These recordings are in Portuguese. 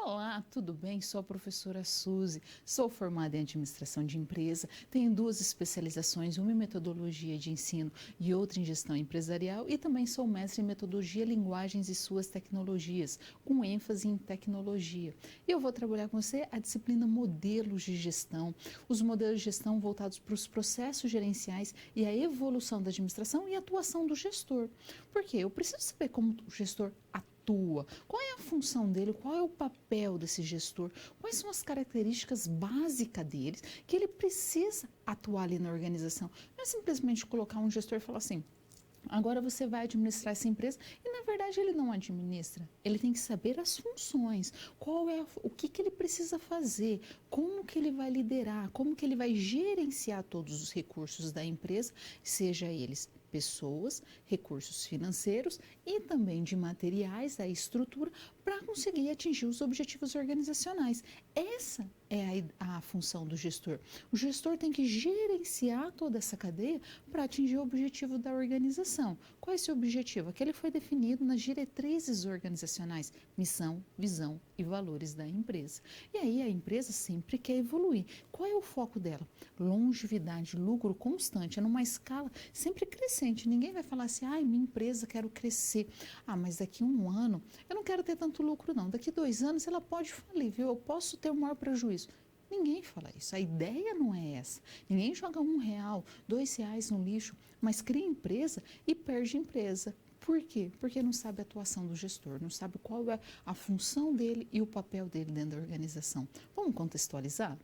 Olá, tudo bem? Sou a professora Suzy, sou formada em administração de empresa, tenho 2 especializações, uma em metodologia de ensino e outra em gestão empresarial e também sou mestre em metodologia, linguagens e suas tecnologias, com ênfase em tecnologia. E eu vou trabalhar com você a disciplina modelos de gestão, os modelos de gestão voltados para os processos gerenciais e a evolução da administração e atuação do gestor. Por quê? Eu preciso saber como o gestor atua, qual é a função dele, qual é o papel desse gestor, quais são as características básicas deles que ele precisa atuar ali na organização. Não é simplesmente colocar um gestor e falar assim: agora você vai administrar essa empresa e na verdade ele não administra. Ele tem que saber as funções, o que ele precisa fazer, como que ele vai liderar, como que ele vai gerenciar todos os recursos da empresa, seja eles pessoas, recursos financeiros e também de materiais, da estrutura, para conseguir atingir os objetivos organizacionais. Essa é a função do gestor. O gestor tem que gerenciar toda essa cadeia para atingir o objetivo da organização. Qual é esse objetivo? Aquele foi definido nas diretrizes organizacionais, missão, visão e valores da empresa. E aí a empresa sempre quer evoluir. Qual é o foco dela? Longevidade, lucro constante, é numa escala sempre crescente. Ninguém vai falar assim: ai, minha empresa, quero crescer. Ah, mas daqui a 1 ano eu não quero ter tanto lucro não. Daqui 2 anos ela pode falir, viu? Eu posso ter um maior prejuízo. Ninguém fala isso, a ideia não é essa. Ninguém joga R$ 1, R$ 2 no lixo, mas cria empresa e perde empresa. Por quê? Porque não sabe a atuação do gestor, não sabe qual é a função dele e o papel dele dentro da organização. Vamos contextualizar?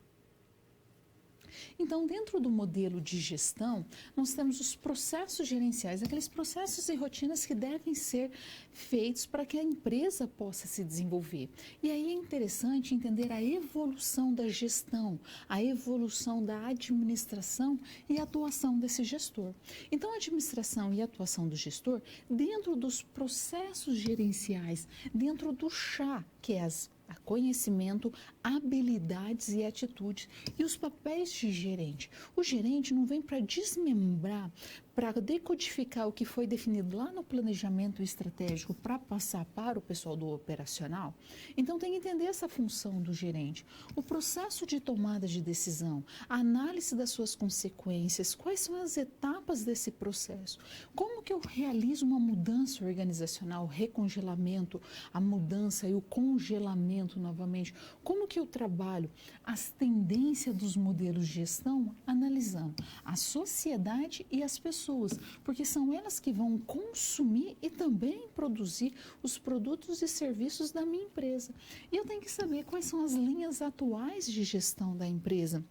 Então, dentro do modelo de gestão, nós temos os processos gerenciais, aqueles processos e rotinas que devem ser feitos para que a empresa possa se desenvolver. E aí é interessante entender a evolução da gestão, a evolução da administração e a atuação desse gestor. Então, a administração e a atuação do gestor, dentro dos processos gerenciais, dentro do chá, que é a conhecimento, habilidades e atitudes e os papéis de gerente. O gerente não vem para desmembrar, para decodificar o que foi definido lá no planejamento estratégico para passar para o pessoal do operacional. Então tem que entender essa função do gerente, o processo de tomada de decisão, a análise das suas consequências, quais são as etapas desse processo, como que eu realizo uma mudança organizacional, o recongelamento, a mudança e o congelamento novamente, como que eu trabalho as tendências dos modelos de gestão analisando a sociedade e as pessoas, porque são elas que vão consumir e também produzir os produtos e serviços da minha empresa. E eu tenho que saber quais são as linhas atuais de gestão da empresa,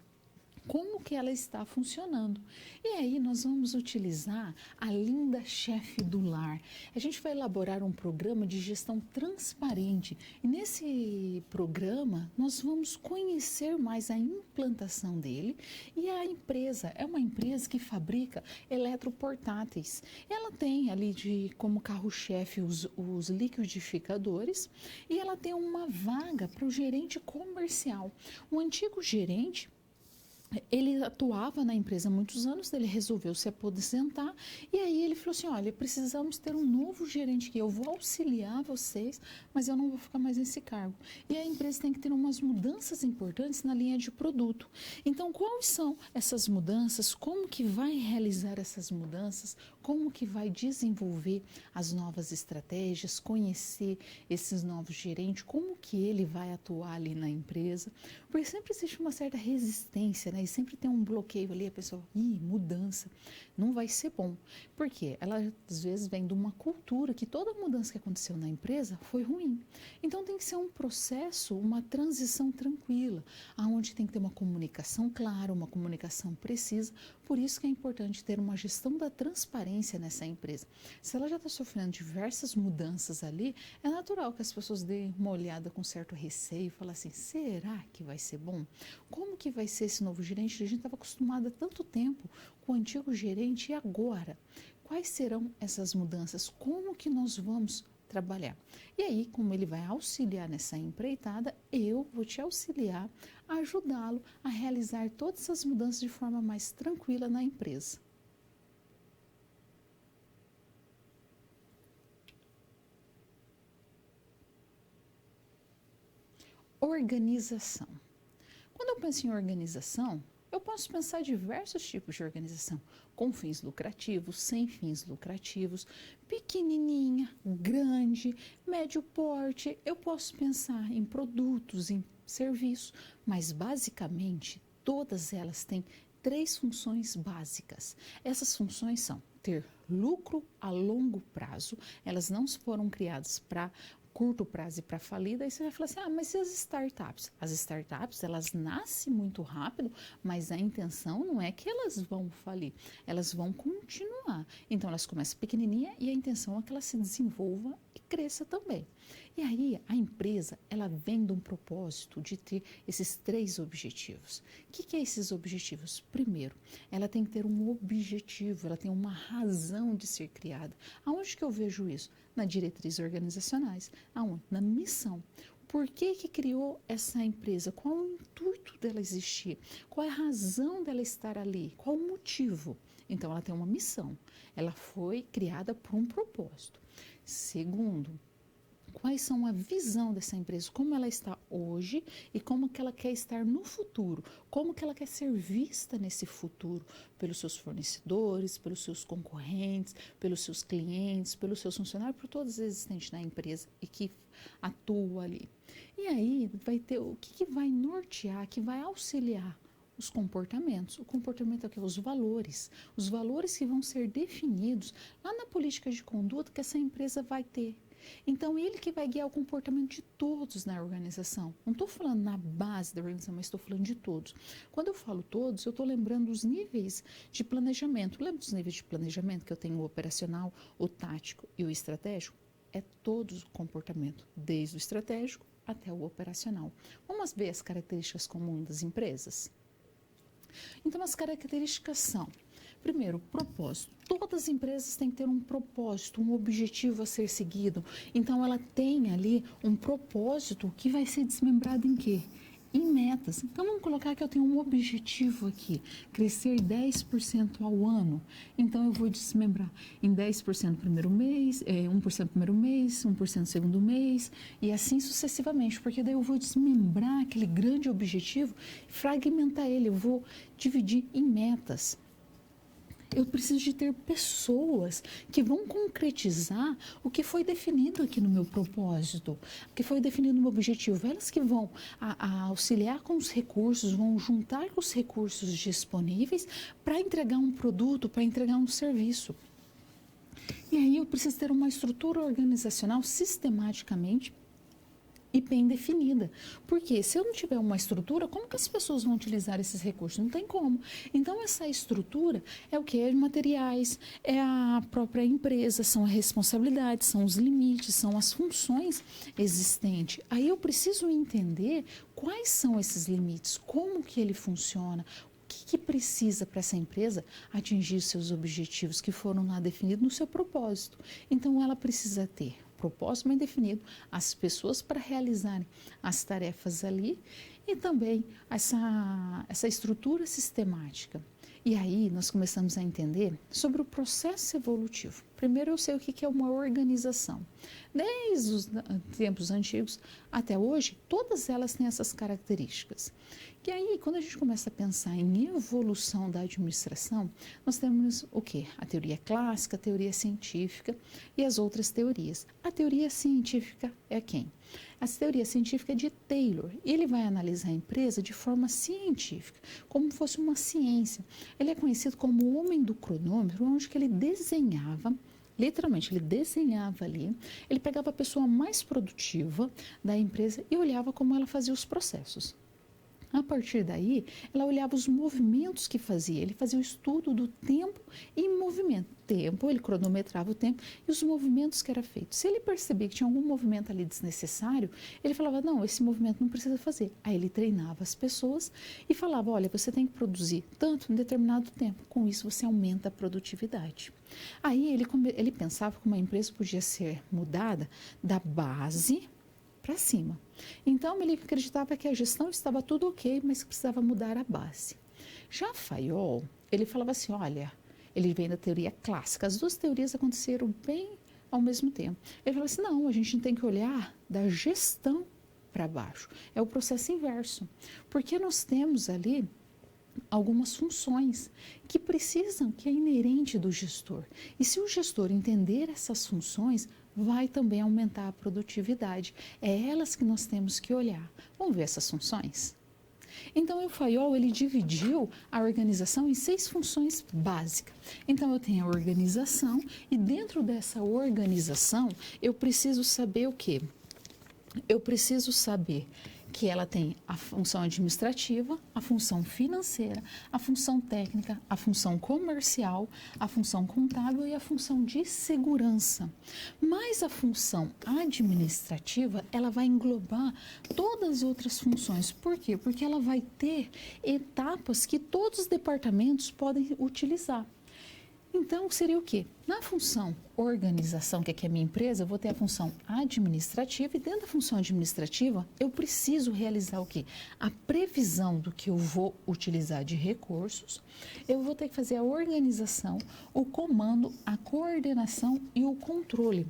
como que ela está funcionando. E aí nós vamos utilizar a linda chefe do lar. A gente vai elaborar um programa de gestão transparente e nesse programa nós vamos conhecer mais a implantação dele. E a empresa é uma empresa que fabrica eletroportáteis. Ela tem ali como carro-chefe os liquidificadores e ela tem uma vaga para o gerente comercial. O antigo gerente, ele atuava na empresa há muitos anos, ele resolveu se aposentar e aí ele falou assim: olha, precisamos ter um novo gerente que eu vou auxiliar vocês, mas eu não vou ficar mais nesse cargo. E a empresa tem que ter umas mudanças importantes na linha de produto. Então, quais são essas mudanças? Como que vai realizar essas mudanças? Como que vai desenvolver as novas estratégias? Conhecer esses novos gerentes? Como que ele vai atuar ali na empresa? Porque sempre existe uma certa resistência, né? E sempre tem um bloqueio ali, a pessoa, mudança, não vai ser bom. Por quê? Ela às vezes vem de uma cultura que toda mudança que aconteceu na empresa foi ruim. Então tem que ser um processo, uma transição tranquila, onde tem que ter uma comunicação clara, uma comunicação precisa. Por isso que é importante ter uma gestão da transparência nessa empresa. Se ela já está sofrendo diversas mudanças ali, é natural que as pessoas deem uma olhada com certo receio e falem assim: será que vai ser bom? Como que vai ser esse novo gerente? A gente estava acostumado há tanto tempo com o antigo gerente e agora? Quais serão essas mudanças? Como que nós vamos trabalhar? E aí, como ele vai auxiliar nessa empreitada, eu vou te auxiliar, ajudá-lo a realizar todas essas mudanças de forma mais tranquila na empresa. Organização. Quando eu penso em organização, eu posso pensar diversos tipos de organização, com fins lucrativos, sem fins lucrativos, pequenininha, grande, médio porte. Eu posso pensar em produtos, em serviços, mas basicamente todas elas têm três funções básicas. Essas funções são ter lucro a longo prazo, elas não foram criadas para curto prazo e para falir, daí você vai falar assim, mas e as startups? As startups, elas nascem muito rápido, mas a intenção não é que elas vão falir, elas vão continuar. Então, elas começam pequenininha e a intenção é que ela se desenvolva e cresça também. E aí, a empresa, ela vem de um propósito de ter esses três objetivos. O que é esses objetivos? Primeiro, ela tem que ter um objetivo, ela tem uma razão de ser criada. Aonde que eu vejo isso? Na diretrizes organizacionais. Aonde? Na missão. Por que criou essa empresa? Qual o intuito dela existir? Qual é a razão dela estar ali? Qual o motivo? Então, ela tem uma missão. Ela foi criada por um propósito. Segundo, quais são a visão dessa empresa, como ela está hoje e como que ela quer estar no futuro, como que ela quer ser vista nesse futuro pelos seus fornecedores, pelos seus concorrentes, pelos seus clientes, pelos seus funcionários, por todos os existentes na empresa e que atuam ali. E aí vai ter o que vai nortear, que vai auxiliar os comportamentos. O comportamento é o que? Os valores que vão ser definidos lá na política de conduta que essa empresa vai ter. Então, ele que vai guiar o comportamento de todos na organização. Não estou falando na base da organização, mas estou falando de todos. Quando eu falo todos, eu estou lembrando dos níveis de planejamento. Lembra dos níveis de planejamento que eu tenho o operacional, o tático e o estratégico? É todos o comportamento, desde o estratégico até o operacional. Vamos ver as características comuns das empresas? Então, as características são: primeiro, propósito. Todas as empresas têm que ter um propósito, um objetivo a ser seguido. Então, ela tem ali um propósito que vai ser desmembrado em quê? Em metas. Então, vamos colocar que eu tenho um objetivo aqui, crescer 10% ao ano. Então, eu vou desmembrar em 10% no primeiro mês, 1% no primeiro mês, 1% no segundo mês, e assim sucessivamente, porque daí eu vou desmembrar aquele grande objetivo, fragmentar ele, eu vou dividir em metas. Eu preciso de ter pessoas que vão concretizar o que foi definido aqui no meu propósito, o que foi definido no meu objetivo. Elas que vão auxiliar com os recursos, vão juntar com os recursos disponíveis para entregar um produto, para entregar um serviço. E aí eu preciso ter uma estrutura organizacional sistematicamente e bem definida. Porque se eu não tiver uma estrutura, como que as pessoas vão utilizar esses recursos? Não tem como. Então, essa estrutura é o que? É materiais, é a própria empresa, são as responsabilidades, são os limites, são as funções existentes. Aí eu preciso entender quais são esses limites, como que ele funciona, o que precisa para essa empresa atingir seus objetivos que foram lá definidos no seu propósito. Então, ela precisa ter propósito bem definido, as pessoas para realizarem as tarefas ali e também essa estrutura sistemática. E aí nós começamos a entender sobre o processo evolutivo. Primeiro eu sei o que é uma organização. Desde os tempos antigos até hoje, todas elas têm essas características. E aí, quando a gente começa a pensar em evolução da administração, nós temos o quê? A teoria clássica, a teoria científica e as outras teorias. A teoria científica é quem? A teoria científica é de Taylor. Ele vai analisar a empresa de forma científica, como fosse uma ciência. Ele é conhecido como o homem do cronômetro, onde que ele desenhava, literalmente, ele desenhava ali, ele pegava a pessoa mais produtiva da empresa e olhava como ela fazia os processos. A partir daí, ela olhava os movimentos que fazia. Ele fazia o estudo do tempo em movimento. Tempo, ele cronometrava o tempo e os movimentos que era feito. Se ele percebia que tinha algum movimento ali desnecessário, ele falava, não, esse movimento não precisa fazer. Aí ele treinava as pessoas e falava, olha, você tem que produzir tanto em determinado tempo. Com isso, você aumenta a produtividade. Aí ele pensava que uma empresa podia ser mudada da base para cima. Então, ele acreditava que a gestão estava tudo ok, mas que precisava mudar a base. Já Fayol, ele falava assim, olha, ele vem da teoria clássica, as duas teorias aconteceram bem ao mesmo tempo. Ele falou assim, não, a gente tem que olhar da gestão para baixo? É o processo inverso, porque nós temos ali algumas funções que precisam, que é inerente do gestor. E se o gestor entender essas funções, vai também aumentar a produtividade. É elas que nós temos que olhar. Vamos ver essas funções? Então, o Fayol, ele dividiu a organização em 6 funções básicas. Então, eu tenho a organização e dentro dessa organização, eu preciso saber o quê? Eu preciso saber que ela tem a função administrativa, a função financeira, a função técnica, a função comercial, a função contábil e a função de segurança. Mas a função administrativa, ela vai englobar todas as outras funções. Por quê? Porque ela vai ter etapas que todos os departamentos podem utilizar. Então, seria o quê? Na função organização, que aqui é a minha empresa, eu vou ter a função administrativa e dentro da função administrativa, eu preciso realizar o quê? A previsão do que eu vou utilizar de recursos, eu vou ter que fazer a organização, o comando, a coordenação e o controle.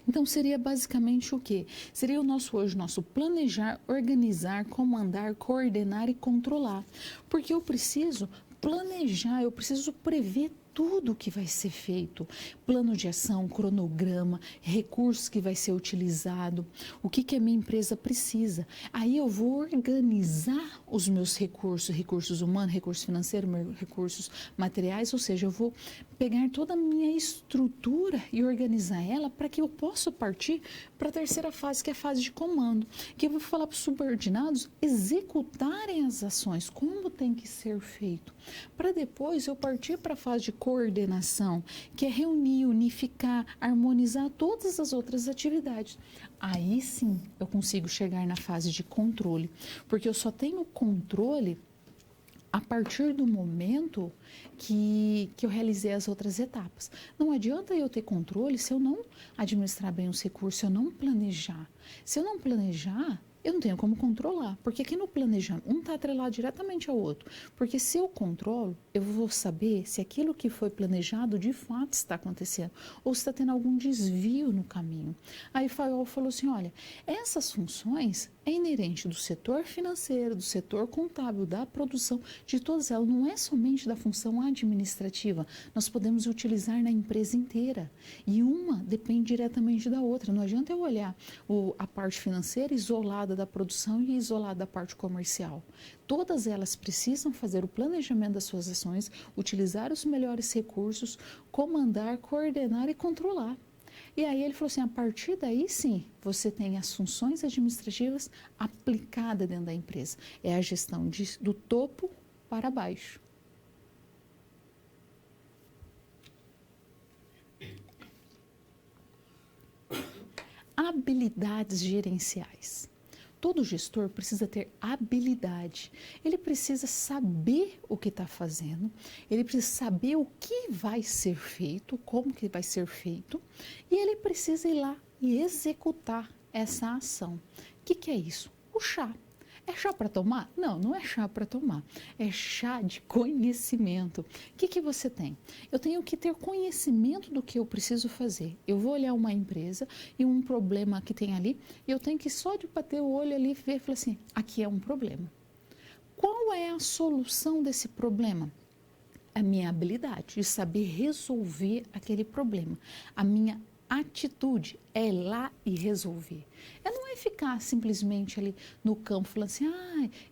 Então, seria basicamente o quê? Seria hoje o nosso planejar, organizar, comandar, coordenar e controlar. Porque eu preciso planejar, eu preciso prever tudo o que vai ser feito, plano de ação, cronograma, recursos que vai ser utilizado, o que a minha empresa precisa. Aí eu vou organizar os meus recursos humanos, recursos financeiros, recursos materiais, ou seja, eu vou pegar toda a minha estrutura e organizar ela para que eu possa partir para a terceira fase, que é a fase de comando, que eu vou falar para os subordinados executarem as ações, como tem que ser feito, para depois eu partir para a fase de coordenação, que é reunir, unificar, harmonizar todas as outras atividades. Aí sim eu consigo chegar na fase de controle, porque eu só tenho controle a partir do momento que eu realizei as outras etapas. Não adianta eu ter controle se eu não administrar bem os recursos, se eu não planejar. Se eu não planejar, eu não tenho como controlar, porque aqui no planejamento, um está atrelado diretamente ao outro, porque se eu controlo, eu vou saber se aquilo que foi planejado de fato está acontecendo, ou se está tendo algum desvio no caminho. Aí o Fayol falou assim, olha, essas funções é inerente do setor financeiro, do setor contábil, da produção, de todas elas, não é somente da função administrativa, nós podemos utilizar na empresa inteira, e uma depende diretamente da outra, não adianta eu olhar a parte financeira isolada da produção e isolada da parte comercial. Todas elas precisam fazer o planejamento das suas ações, utilizar os melhores recursos, comandar, coordenar e controlar. E aí ele falou assim, a partir daí sim, você tem as funções administrativas aplicadas dentro da empresa. É a gestão do topo para baixo. Habilidades gerenciais. Todo gestor precisa ter habilidade, ele precisa saber o que está fazendo, ele precisa saber o que vai ser feito, como que vai ser feito, e ele precisa ir lá e executar essa ação. O que é isso? O chá. É chá para tomar? Não, não é chá para tomar. É chá de conhecimento. O que você tem? Eu tenho que ter conhecimento do que eu preciso fazer. Eu vou olhar uma empresa e um problema que tem ali, e eu tenho que só de bater o olho ali e ver e falar assim, aqui é um problema. Qual é a solução desse problema? A minha habilidade de saber resolver aquele problema. A minha atitude é ir lá e resolver. Não é ficar simplesmente ali no campo falando assim,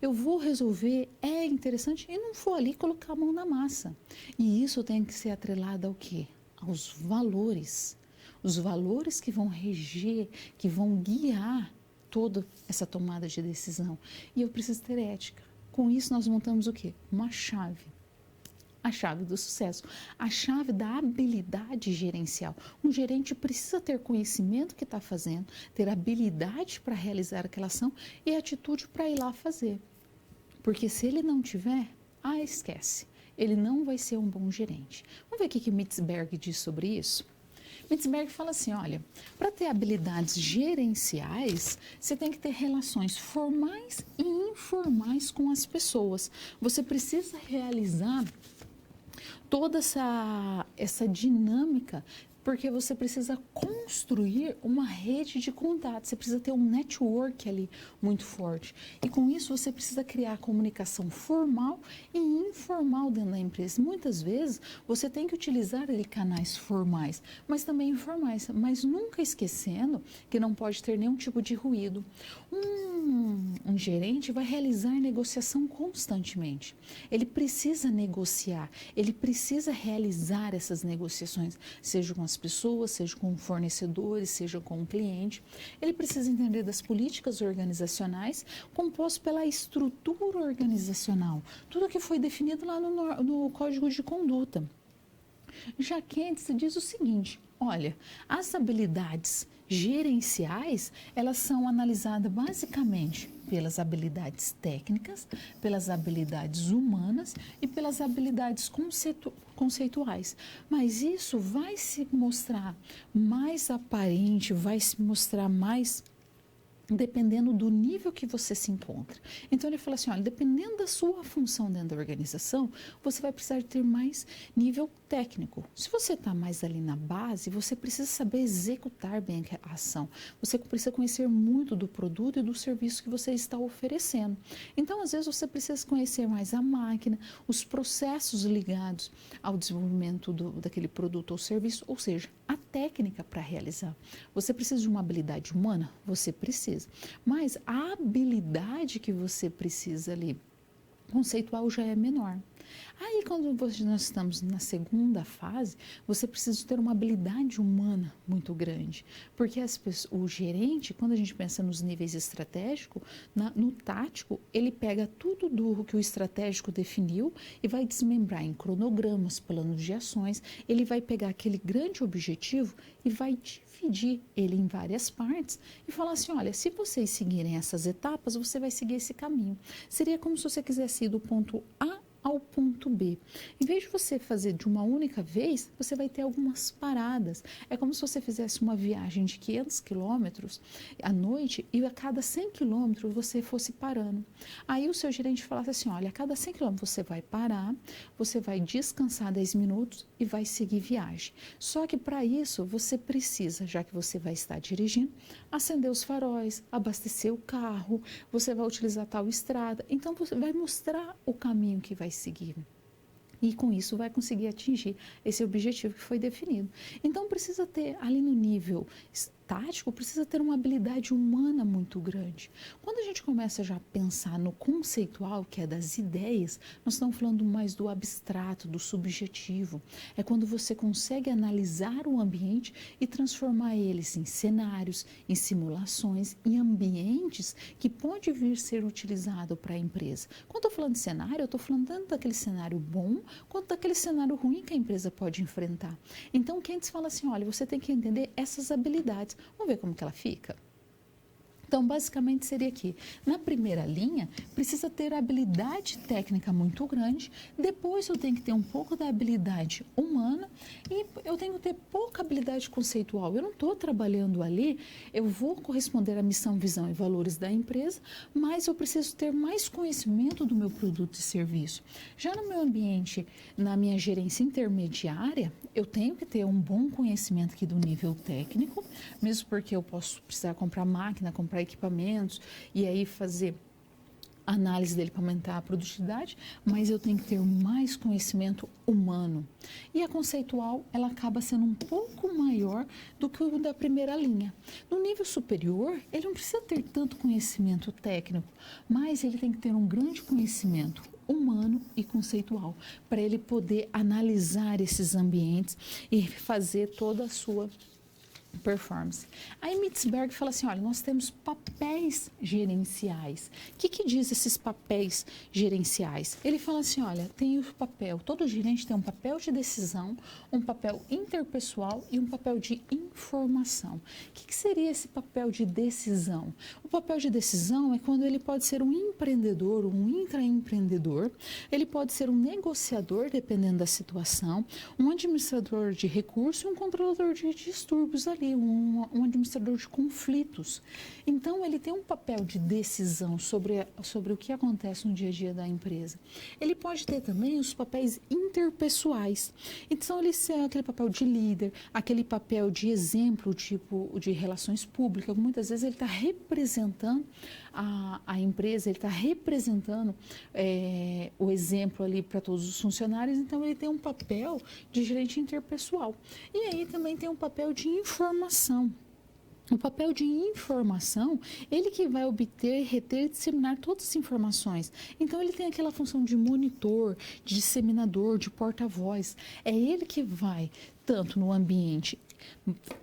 eu vou resolver, é interessante, e não for ali colocar a mão na massa. E isso tem que ser atrelado ao quê? Aos valores. Os valores que vão reger, que vão guiar toda essa tomada de decisão. E eu preciso ter ética. Com isso nós montamos o quê? Uma chave. A chave do sucesso, a chave da habilidade gerencial. Um gerente precisa ter conhecimento do que está fazendo, ter habilidade para realizar aquela ação e atitude para ir lá fazer. Porque se ele não tiver, esquece, ele não vai ser um bom gerente. Vamos ver o que Mitzberg diz sobre isso? Mitzberg fala assim, olha, para ter habilidades gerenciais, você tem que ter relações formais e informais com as pessoas. Você precisa realizar toda essa dinâmica Porque você precisa construir uma rede de contatos, você precisa ter um network ali muito forte. E com isso você precisa criar comunicação formal e informal dentro da empresa. Muitas vezes você tem que utilizar ali canais formais, mas também informais, mas nunca esquecendo que não pode ter nenhum tipo de ruído. Um gerente vai realizar negociação constantemente. Ele precisa negociar, ele precisa realizar essas negociações, seja com as pessoas, seja com fornecedores, seja com o cliente. Ele precisa entender das políticas organizacionais compostas pela estrutura organizacional, tudo que foi definido lá no Código de Conduta. Já Keynes diz o seguinte: olha, as habilidades gerenciais, elas são analisadas basicamente pelas habilidades técnicas, pelas habilidades humanas e pelas habilidades conceituais. Mas isso vai se mostrar mais aparente, vai se mostrar mais dependendo do nível que você se encontra. Então ele fala assim, olha, dependendo da sua função dentro da organização, você vai precisar ter mais nível técnico. Se você está mais ali na base, você precisa saber executar bem a ação. Você precisa conhecer muito do produto e do serviço que você está oferecendo. Então, às vezes, você precisa conhecer mais a máquina, os processos ligados ao desenvolvimento daquele produto ou serviço, ou seja, a técnica para realizar. Você precisa de uma habilidade humana? Você precisa. Mas a habilidade que você precisa ali, conceitual, já é menor. Aí, quando nós estamos na segunda fase, você precisa ter uma habilidade humana muito grande, porque o gerente, quando a gente pensa nos níveis estratégicos, no tático, ele pega tudo do que o estratégico definiu e vai desmembrar em cronogramas, planos de ações, ele vai pegar aquele grande objetivo e vai dividir ele em várias partes e falar assim, olha, se vocês seguirem essas etapas, você vai seguir esse caminho. Seria como se você quisesse ir do ponto A ao ponto B. Em vez de você fazer de uma única vez, você vai ter algumas paradas. É como se você fizesse uma viagem de 500 quilômetros à noite e a cada 100 quilômetros você fosse parando. Aí o seu gerente falasse assim, olha, a cada 100 quilômetros você vai parar, você vai descansar 10 minutos e vai seguir viagem. Só que para isso você precisa, já que você vai estar dirigindo, acender os faróis, abastecer o carro, você vai utilizar tal estrada. Então você vai mostrar o caminho que vai seguir. E com isso vai conseguir atingir esse objetivo que foi definido. Então precisa ter ali no nível tático, precisa ter uma habilidade humana muito grande. Quando a gente começa já a pensar no conceitual, que é das ideias, nós estamos falando mais do abstrato, do subjetivo. É quando você consegue analisar o ambiente e transformar eles em cenários, em simulações, em ambientes que pode vir ser utilizado para a empresa. Quando eu estou falando de cenário, eu estou falando tanto daquele cenário bom, quanto daquele cenário ruim que a empresa pode enfrentar. Então, Keynes fala assim, olha, você tem que entender essas habilidades. Vamos ver como que ela fica? Então, basicamente seria aqui, na primeira linha, precisa ter habilidade técnica muito grande, depois eu tenho que ter um pouco da habilidade humana e eu tenho que ter pouca habilidade conceitual. Eu não estou trabalhando ali, eu vou corresponder à missão, visão e valores da empresa, mas eu preciso ter mais conhecimento do meu produto e serviço. Já no meu ambiente, na minha gerência intermediária, eu tenho que ter um bom conhecimento aqui do nível técnico, mesmo porque eu posso precisar comprar máquina, comprar equipamentos e aí fazer análise dele para aumentar a produtividade, mas eu tenho que ter mais conhecimento humano. E a conceitual, ela acaba sendo um pouco maior do que o da primeira linha. No nível superior, ele não precisa ter tanto conhecimento técnico, mas ele tem que ter um grande conhecimento humano e conceitual, para ele poder analisar esses ambientes e fazer toda a sua performance. Aí Mitzberg fala assim, olha, nós temos papéis gerenciais. O que diz esses papéis gerenciais? Ele fala assim, olha, tem o papel, todo gerente tem um papel de decisão, um papel interpessoal e um papel de informação. O que seria esse papel de decisão? O papel de decisão é quando ele pode ser um empreendedor, um intraempreendedor, ele pode ser um negociador, dependendo da situação, um administrador de recursos e um controlador de distúrbios ali. sempre um administrador de conflitos. Então, ele tem um papel de decisão sobre o que acontece no dia a dia da empresa. Ele pode ter também os papéis interpessoais. Então, ele tem aquele papel de líder, aquele papel de exemplo, tipo de relações públicas. Muitas vezes ele está representando a empresa, ele está representando o exemplo ali para todos os funcionários, então ele tem um papel de gerente interpessoal. E aí também tem um papel de informação. O papel de informação, ele que vai obter, reter e disseminar todas as informações. Então, ele tem aquela função de monitor, de disseminador, de porta-voz. É ele que vai, tanto no ambiente,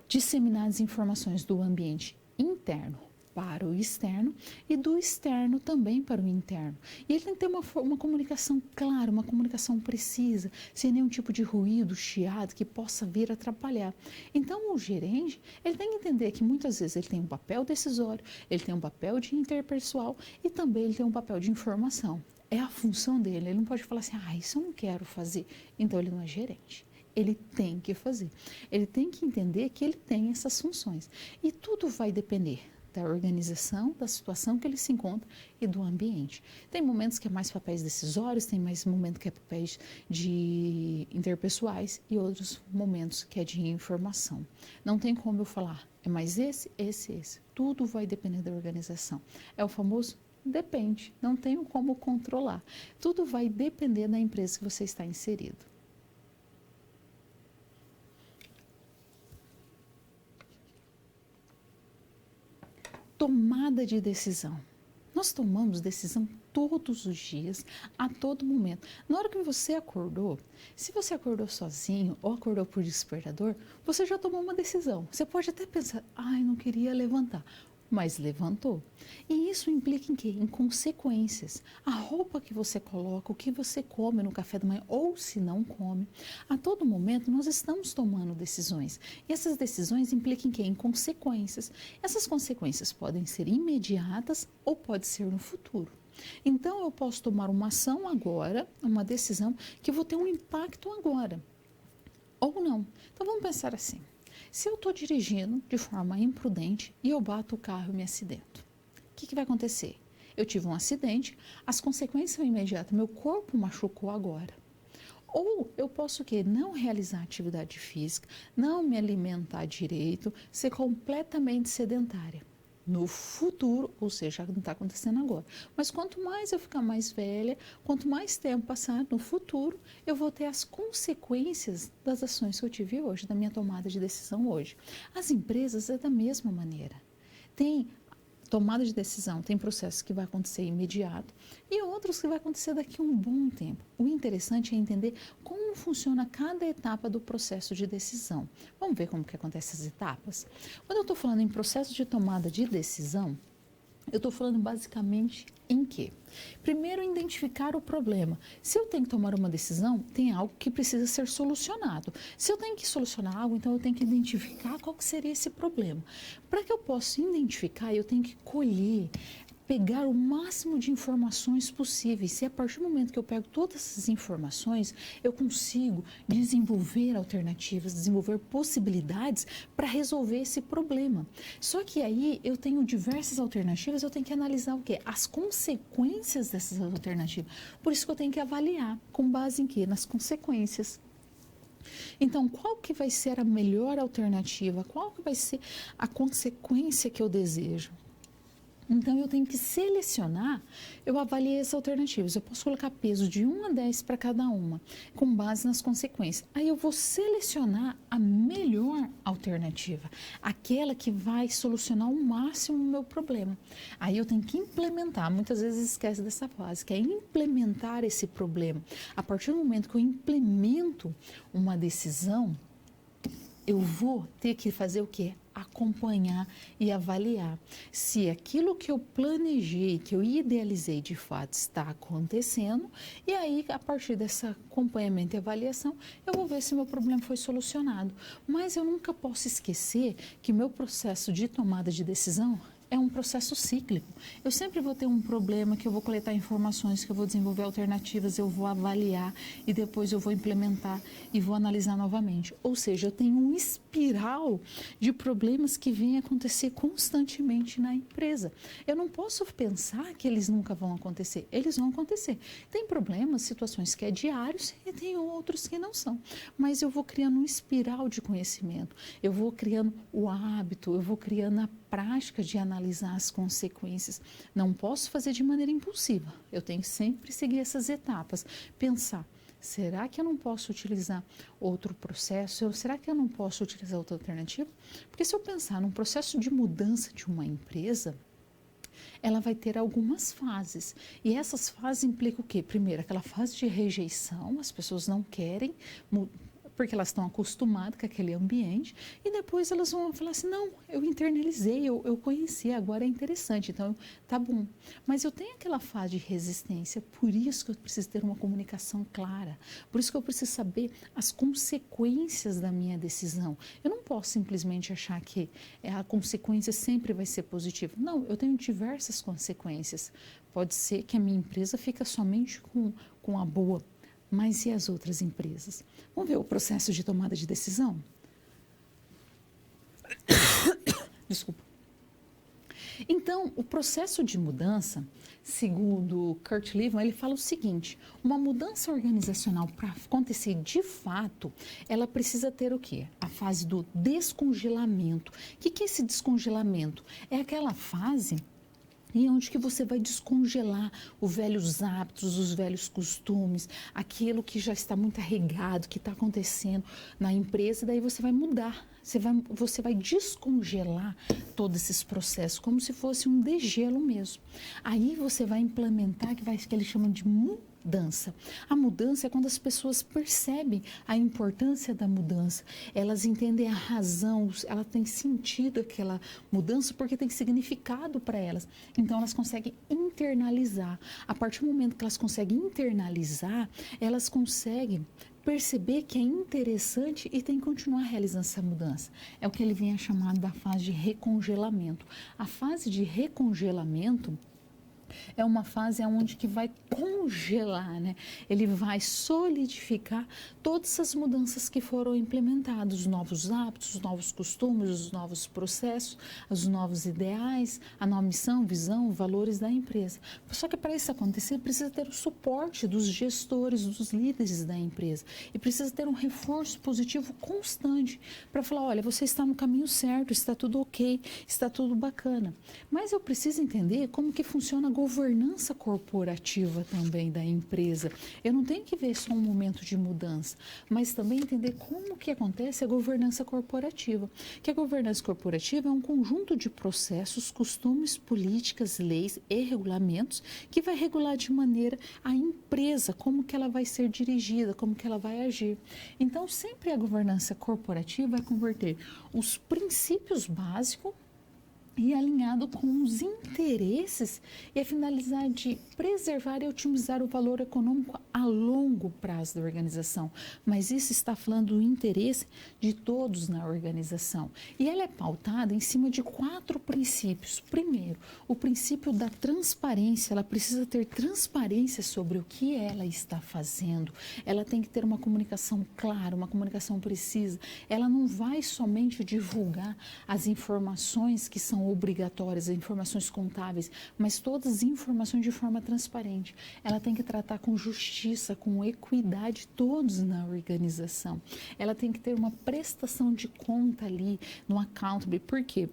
disseminar as informações do ambiente interno para o externo e do externo também para o interno. E ele tem que ter uma comunicação clara, uma comunicação precisa, sem nenhum tipo de ruído, chiado que possa vir atrapalhar. Então, o gerente, ele tem que entender que muitas vezes ele tem um papel decisório, ele tem um papel de interpessoal e também ele tem um papel de informação. É a função dele, ele não pode falar assim, isso eu não quero fazer, então ele não é gerente. Ele tem que fazer. Ele tem que entender que ele tem essas funções. E tudo vai depender da organização, da situação que ele se encontra e do ambiente. Tem momentos que é mais papéis decisórios, tem mais momentos que é papéis de interpessoais e outros momentos que é de informação. Não tem como eu falar, é mais esse. Tudo vai depender da organização. É o famoso depende, não tenho como controlar. Tudo vai depender da empresa que você está inserido. Tomada de decisão. Nós tomamos decisão todos os dias, a todo momento. Na hora que você acordou, se você acordou sozinho ou acordou por despertador, você já tomou uma decisão. Você pode até pensar, não queria levantar, mas levantou. E isso implica em quê? Em consequências. A roupa que você coloca, o que você come no café da manhã ou se não come. A todo momento nós estamos tomando decisões. E essas decisões implicam em quê? Em consequências. Essas consequências podem ser imediatas ou pode ser no futuro. Então eu posso tomar uma ação agora, uma decisão que vou ter um impacto agora. Ou não. Então vamos pensar assim. Se eu estou dirigindo de forma imprudente e eu bato o carro e me acidento, o que vai acontecer? Eu tive um acidente, as consequências são imediatas, meu corpo machucou agora. Ou eu posso o quê? Não realizar atividade física, não me alimentar direito, ser completamente sedentária. No futuro, ou seja, não está acontecendo agora. Mas quanto mais eu ficar mais velha, quanto mais tempo passar no futuro, eu vou ter as consequências das ações que eu tive hoje, da minha tomada de decisão hoje. As empresas é da mesma maneira. Tem tomada de decisão, tem processos que vai acontecer imediato e outros que vai acontecer daqui a um bom tempo. O interessante é entender como funciona cada etapa do processo de decisão. Vamos ver como que acontecem as etapas? Quando eu estou falando em processo de tomada de decisão, eu estou falando basicamente em quê? Primeiro, identificar o problema. Se eu tenho que tomar uma decisão, tem algo que precisa ser solucionado. Se eu tenho que solucionar algo, então eu tenho que identificar qual que seria esse problema. Para que eu possa identificar, eu tenho que colher, pegar o máximo de informações possíveis. E a partir do momento que eu pego todas essas informações, eu consigo desenvolver alternativas, desenvolver possibilidades para resolver esse problema. Só que aí eu tenho diversas alternativas, eu tenho que analisar o quê? As consequências dessas alternativas. Por isso que eu tenho que avaliar, com base em quê? Nas consequências. Então, qual que vai ser a melhor alternativa? Qual que vai ser a consequência que eu desejo? Então, eu tenho que selecionar, eu avaliei as alternativas, eu posso colocar peso de 1 a 10 para cada uma, com base nas consequências. Aí eu vou selecionar a melhor alternativa, aquela que vai solucionar ao máximo o meu problema. Aí eu tenho que implementar, muitas vezes esquece dessa fase, que é implementar esse problema. A partir do momento que eu implemento uma decisão, eu vou ter que fazer o quê? Acompanhar e avaliar se aquilo que eu planejei, que eu idealizei de fato está acontecendo, e aí a partir desse acompanhamento e avaliação eu vou ver se meu problema foi solucionado. Mas eu nunca posso esquecer que meu processo de tomada de decisão é um processo cíclico. Eu sempre vou ter um problema que eu vou coletar informações, que eu vou desenvolver alternativas, eu vou avaliar e depois eu vou implementar e vou analisar novamente. Ou seja, eu tenho um espiral de problemas que vem acontecer constantemente na empresa. Eu não posso pensar que eles nunca vão acontecer. Eles vão acontecer. Tem problemas, situações que é diários e tem outros que não são. Mas eu vou criando um espiral de conhecimento. Eu vou criando o hábito, eu vou criando a prática de analisar as consequências. Não posso fazer de maneira impulsiva. Eu tenho que sempre seguir essas etapas. Pensar, será que eu não posso utilizar outro processo? Será que eu não posso utilizar outra alternativa? Porque se eu pensar num processo de mudança de uma empresa, ela vai ter algumas fases. E essas fases implicam o quê? Primeiro, aquela fase de rejeição, as pessoas não querem porque elas estão acostumadas com aquele ambiente, e depois elas vão falar assim, não, eu internalizei, eu conheci, agora é interessante, então tá bom. Mas eu tenho aquela fase de resistência, por isso que eu preciso ter uma comunicação clara, por isso que eu preciso saber as consequências da minha decisão. Eu não posso simplesmente achar que a consequência sempre vai ser positiva. Não, eu tenho diversas consequências. Pode ser que a minha empresa fica somente com a boa. Mas e as outras empresas? Vamos ver o processo de tomada de decisão? Desculpa. Então, o processo de mudança, segundo Kurt Lewin, ele fala o seguinte, uma mudança organizacional para acontecer de fato, ela precisa ter o quê? A fase do descongelamento. O que é esse descongelamento? É aquela fase e onde que você vai descongelar os velhos hábitos, os velhos costumes, aquilo que já está muito arraigado, que está acontecendo na empresa, daí você vai mudar, você vai descongelar todos esses processos, como se fosse um degelo mesmo. Aí você vai implementar, que eles chamam de mudança. A mudança é quando as pessoas percebem a importância da mudança, elas entendem a razão, ela tem sentido aquela mudança porque tem significado para elas. Então elas conseguem internalizar. A partir do momento que elas conseguem internalizar, elas conseguem perceber que é interessante e tem que continuar realizando essa mudança. É o que ele vinha chamando da fase de recongelamento. A fase de recongelamento é uma fase onde que vai congelar, né? Ele vai solidificar todas as mudanças que foram implementadas, os novos hábitos, os novos costumes, os novos processos, os novos ideais, a nova missão, visão, valores da empresa. Só que para isso acontecer, precisa ter o suporte dos gestores, dos líderes da empresa e precisa ter um reforço positivo constante para falar, olha, você está no caminho certo, está tudo ok, está tudo bacana. Mas eu preciso entender como que funciona a governança corporativa também da empresa. Eu não tenho que ver só um momento de mudança, mas também entender como que acontece a governança corporativa. Que a governança corporativa é um conjunto de processos, costumes, políticas, leis e regulamentos que vai regular de maneira a empresa, como que ela vai ser dirigida, como que ela vai agir. Então, sempre a governança corporativa vai converter os princípios básicos e alinhado com os interesses e a finalidade de preservar e otimizar o valor econômico a longo prazo da organização. Mas isso está falando do interesse de todos na organização. E ela é pautada em cima de 4 princípios. Primeiro, o princípio da transparência. Ela precisa ter transparência sobre o que ela está fazendo. Ela tem que ter uma comunicação clara, uma comunicação precisa. Ela não vai somente divulgar as informações que são obrigatórias, informações contábeis, mas todas as informações de forma transparente. Ela tem que tratar com justiça, com equidade todos na organização. Ela tem que ter uma prestação de conta ali no accountable. Por quê?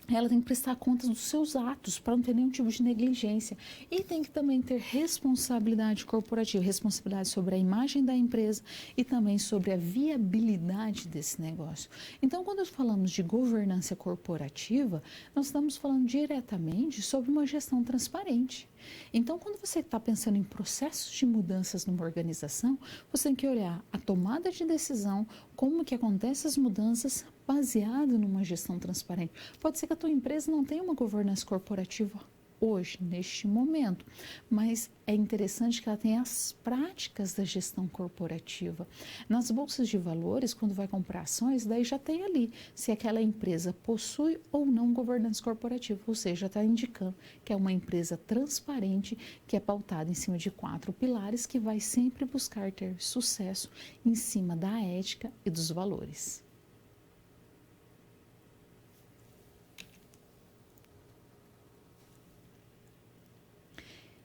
Ela tem que prestar contas dos seus atos para não ter nenhum tipo de negligência. E tem que também ter responsabilidade corporativa, responsabilidade sobre a imagem da empresa e também sobre a viabilidade desse negócio. Então, quando falamos de governança corporativa, nós estamos falando diretamente sobre uma gestão transparente. Então, quando você está pensando em processos de mudanças numa organização, você tem que olhar a tomada de decisão, como que acontecem as mudanças baseado numa gestão transparente. Pode ser que a tua empresa não tenha uma governança corporativa hoje, neste momento, mas é interessante que ela tenha as práticas da gestão corporativa. Nas bolsas de valores, quando vai comprar ações, daí já tem ali se aquela empresa possui ou não governança corporativa, ou seja, está indicando que é uma empresa transparente, que é pautada em cima de 4 pilares, que vai sempre buscar ter sucesso em cima da ética e dos valores.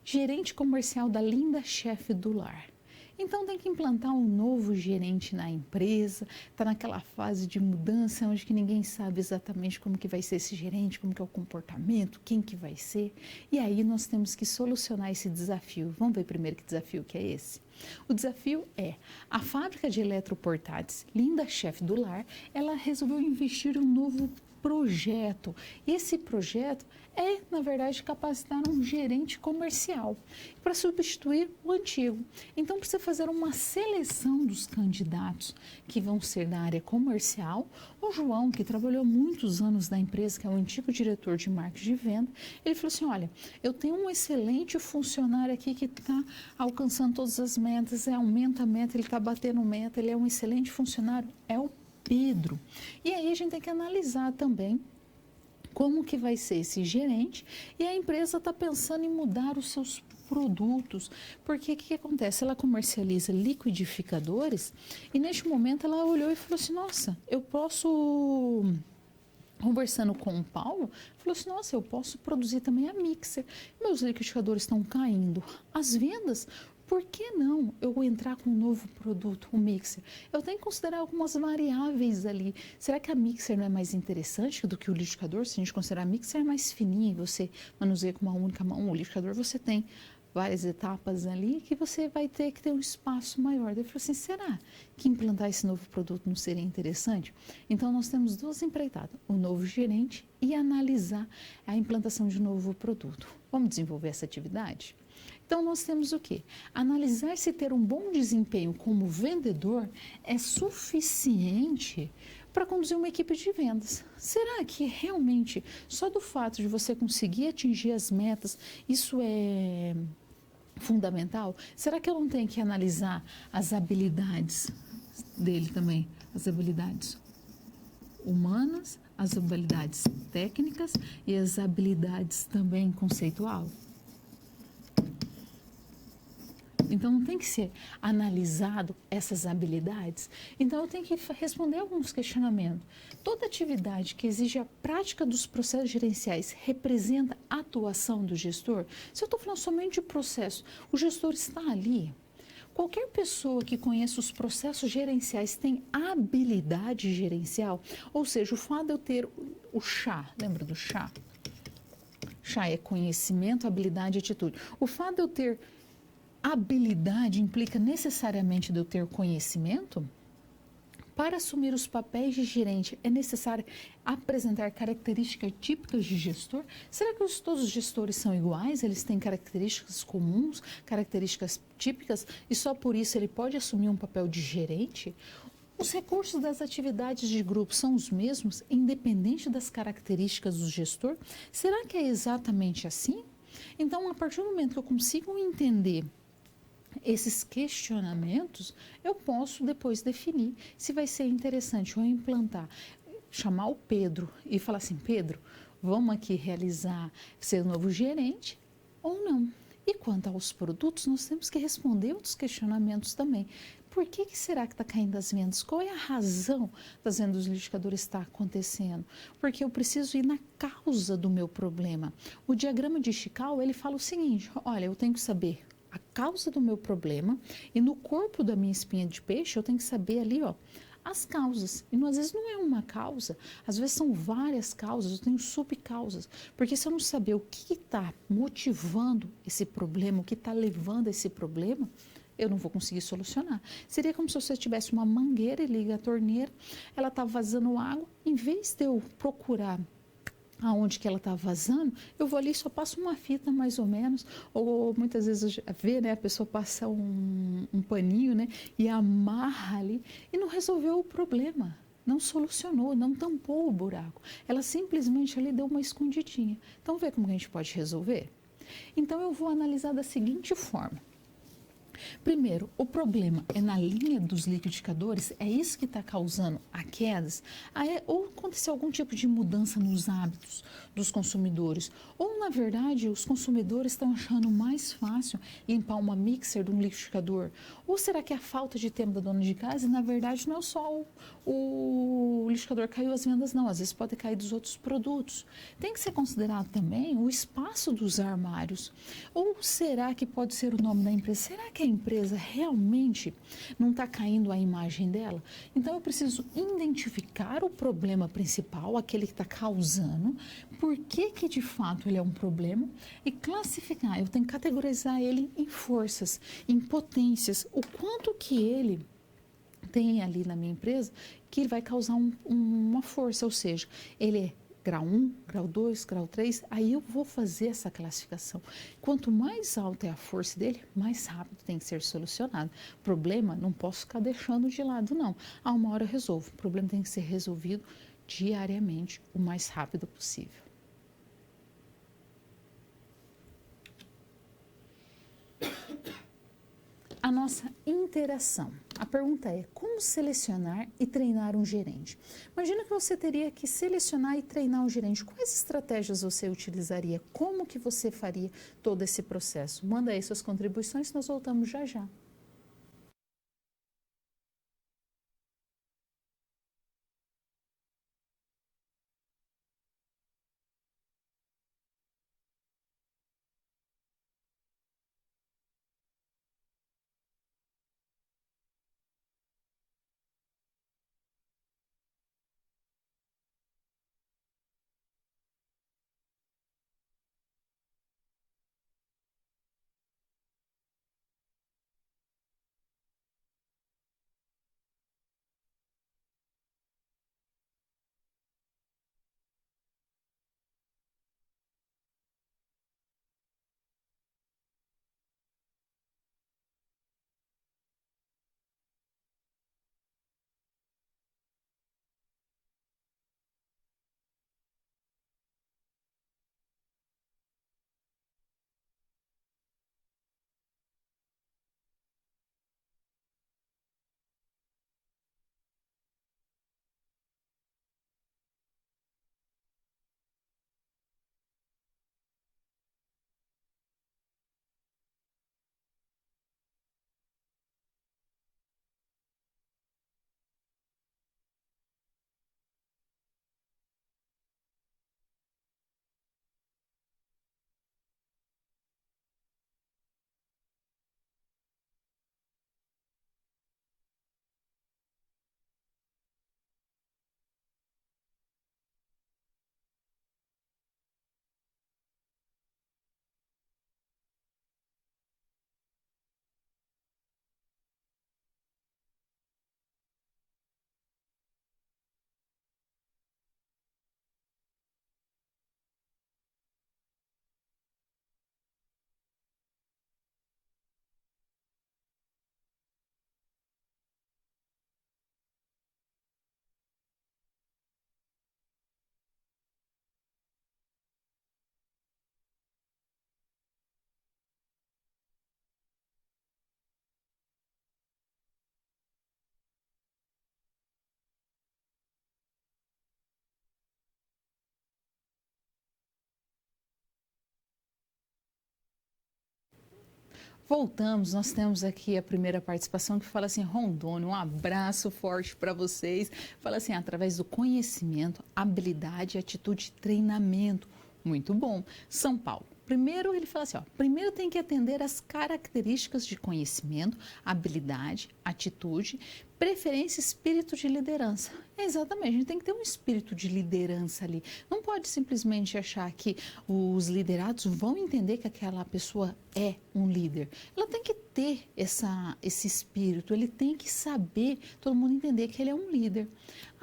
Gerente comercial da linda chefe do lar. Então tem que implantar um novo gerente na empresa, está naquela fase de mudança onde que ninguém sabe exatamente como que vai ser esse gerente, como que é o comportamento, quem que vai ser. E aí nós temos que solucionar esse desafio. Vamos ver primeiro que desafio que é esse? O desafio é, a fábrica de eletroportáteis, linda chefe do lar, ela resolveu investir em um novo projeto. Esse projeto é, na verdade, capacitar um gerente comercial para substituir o antigo. Então, precisa fazer uma seleção dos candidatos que vão ser da área comercial. O João, que trabalhou muitos anos na empresa, que é o antigo diretor de marketing de venda, ele falou assim, olha, eu tenho um excelente funcionário aqui que está alcançando todas as metas, aumenta a meta, ele está batendo meta, ele é um excelente funcionário, é o Pedro. E aí a gente tem que analisar também como que vai ser esse gerente e a empresa está pensando em mudar os seus produtos, porque o que acontece? Ela comercializa liquidificadores e neste momento ela olhou e falou assim, nossa, eu posso... Conversando com o Paulo, falou assim, nossa, eu posso produzir também a mixer. Meus liquidificadores estão caindo. As vendas, por que não eu entrar com um novo produto, um mixer? Eu tenho que considerar algumas variáveis ali. Será que a mixer não é mais interessante do que o liquidificador? Se a gente considerar a mixer é mais fininha, você manuseia com uma única mão. O liquidificador você tem várias etapas ali que você vai ter que ter um espaço maior. Ele falou assim, será que implantar esse novo produto não seria interessante? Então, nós temos duas empreitadas, o novo gerente e analisar a implantação de um novo produto. Vamos desenvolver essa atividade? Então, nós temos o quê? Analisar se ter um bom desempenho como vendedor é suficiente para conduzir uma equipe de vendas. Será que realmente, só do fato de você conseguir atingir as metas, isso é fundamental? Será que eu não tenho que analisar as habilidades dele também? As habilidades humanas, as habilidades técnicas e as habilidades também conceitual? Então, não tem que ser analisado essas habilidades. Então, eu tenho que responder alguns questionamentos. Toda atividade que exige a prática dos processos gerenciais representa a atuação do gestor? Se eu estou falando somente de processo, o gestor está ali. Qualquer pessoa que conheça os processos gerenciais tem habilidade gerencial? Ou seja, o fato de eu ter o chá, lembra do chá? Chá é conhecimento, habilidade e atitude. O fato de eu ter habilidade implica necessariamente de eu ter conhecimento? Para assumir os papéis de gerente, é necessário apresentar características típicas de gestor? Será que todos os gestores são iguais? Eles têm características comuns, características típicas, e só por isso ele pode assumir um papel de gerente? Os recursos das atividades de grupo são os mesmos, independente das características do gestor? Será que é exatamente assim? Então, a partir do momento que eu consigo entender esses questionamentos, eu posso depois definir se vai ser interessante eu implantar, chamar o Pedro e falar assim, Pedro, vamos aqui realizar, ser o novo gerente ou não. E quanto aos produtos, nós temos que responder outros questionamentos também. Por que será que está caindo as vendas? Qual é a razão das vendas dos liquidificadores estar acontecendo? Porque eu preciso ir na causa do meu problema. O diagrama de Chicago, ele fala o seguinte, olha, eu tenho que saber a causa do meu problema e no corpo da minha espinha de peixe eu tenho que saber ali, ó, as causas. E às vezes não é uma causa, às vezes são várias causas, eu tenho subcausas. Porque se eu não saber o que está motivando esse problema, o que está levando a esse problema, eu não vou conseguir solucionar. Seria como se você tivesse uma mangueira e liga a torneira, ela está vazando água, em vez de eu procurar aonde que ela está vazando, eu vou ali e só passo uma fita mais ou menos, ou muitas vezes vê, né, a pessoa passa um paninho, né, e amarra ali e não resolveu o problema. não solucionou, não tampou o buraco. Ela simplesmente ali deu uma escondidinha. Então, vê como a gente pode resolver? Então, eu vou analisar da seguinte forma. Primeiro, o problema é na linha dos liquidificadores? É isso que está causando a quedas? Ou aconteceu algum tipo de mudança nos hábitos dos consumidores? Ou, na verdade, os consumidores estão achando mais fácil limpar uma mixer de um liquidificador? Ou será que é a falta de tempo da dona de casa e, na verdade, não é só o liquidificador caiu as vendas, não. Às vezes pode cair dos outros produtos. Tem que ser considerado também o espaço dos armários. Ou será que pode ser o nome da empresa? Será que a empresa realmente não está caindo a imagem dela? Então, eu preciso identificar o problema principal, aquele que está causando, por que de fato ele é um problema e classificar. Eu tenho que categorizar ele em forças, em potências, o quanto que ele tem ali na minha empresa que ele vai causar uma força, ou seja, ele é grau 1, grau 2, grau 3, aí eu vou fazer essa classificação. Quanto mais alta é a força dele, mais rápido tem que ser solucionado. Problema, não posso ficar deixando de lado, não. A uma hora eu resolvo. O problema tem que ser resolvido diariamente, o mais rápido possível. A nossa interação. A pergunta é, como selecionar e treinar um gerente? Imagina que você teria que selecionar e treinar um gerente. Quais estratégias você utilizaria? Como que você faria todo esse processo? Manda aí suas contribuições, nós voltamos já já. Voltamos, nós temos aqui a primeira participação que fala assim, Rondônia, um abraço forte para vocês. Fala assim, através do conhecimento, habilidade, atitude e treinamento. Muito bom. São Paulo. Primeiro, ele fala assim, ó, primeiro tem que atender às características de conhecimento, habilidade, atitude, preferência e espírito de liderança. Exatamente, a gente tem que ter um espírito de liderança ali. Não pode simplesmente achar que os liderados vão entender que aquela pessoa é um líder. Ela tem que ter esse espírito, ele tem que saber, todo mundo entender que ele é um líder.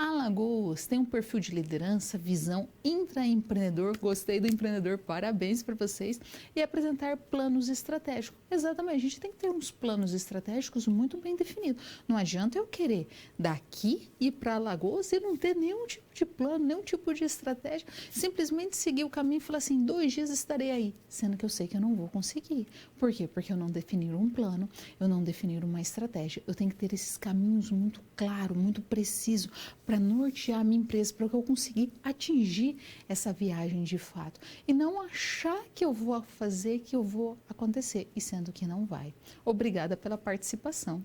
Alagoas tem um perfil de liderança, visão, intraempreendedor, gostei do empreendedor, parabéns para vocês, e apresentar planos estratégicos. Exatamente, a gente tem que ter uns planos estratégicos muito bem definidos. Não adianta eu querer daqui ir para Alagoas e não ter nenhum tipo de plano, nenhum tipo de estratégia, simplesmente seguir o caminho e falar assim, 2 dias estarei aí, sendo que eu sei que eu não vou conseguir. Por quê? Porque eu não defini um plano, eu não defini uma estratégia. Eu tenho que ter esses caminhos muito claros, muito precisos, para nortear a minha empresa, para que eu conseguir atingir essa viagem de fato. E não achar que eu vou fazer, que eu vou acontecer, e sendo que não vai. Obrigada pela participação.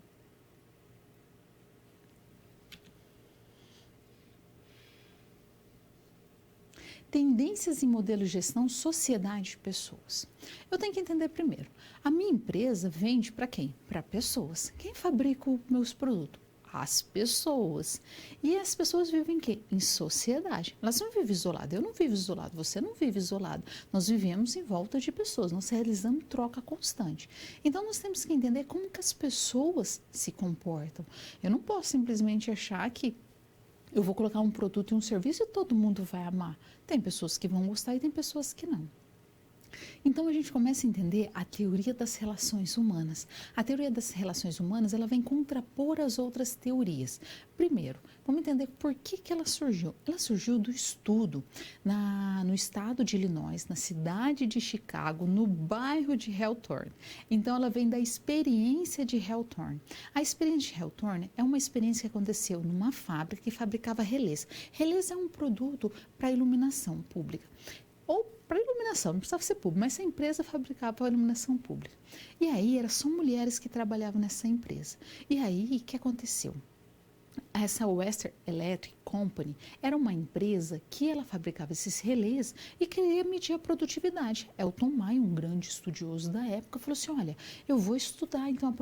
Tendências em modelo de gestão, sociedade de pessoas. Eu tenho que entender primeiro, a minha empresa vende para quem? Para pessoas. Quem fabrica os meus produtos? As pessoas. E as pessoas vivem em quê? Em sociedade. Elas não vivem isoladas. Eu não vivo isolado, você não vive isolado. Nós vivemos em volta de pessoas, nós realizamos troca constante. Então nós temos que entender como que as pessoas se comportam. Eu não posso simplesmente achar que eu vou colocar um produto e um serviço e todo mundo vai amar. Tem pessoas que vão gostar e tem pessoas que não. Então a gente começa a entender a teoria das relações humanas. A teoria das relações humanas, ela vem contrapor as outras teorias. Primeiro, vamos entender por que ela surgiu. Ela surgiu do estudo no estado de Illinois, na cidade de Chicago, no bairro de Hawthorne. Então ela vem da experiência de Hawthorne. A experiência de Hawthorne é uma experiência que aconteceu numa fábrica que fabricava relés. Relés é um produto para iluminação pública. Ou para iluminação, não precisava ser público, mas essa empresa fabricava para iluminação pública. E aí, eram só mulheres que trabalhavam nessa empresa. E aí, o que aconteceu? Essa Western Electric Company era uma empresa que ela fabricava esses relés e queria medir a produtividade. Elton Maio, um grande estudioso da época, falou assim, olha, eu vou estudar então a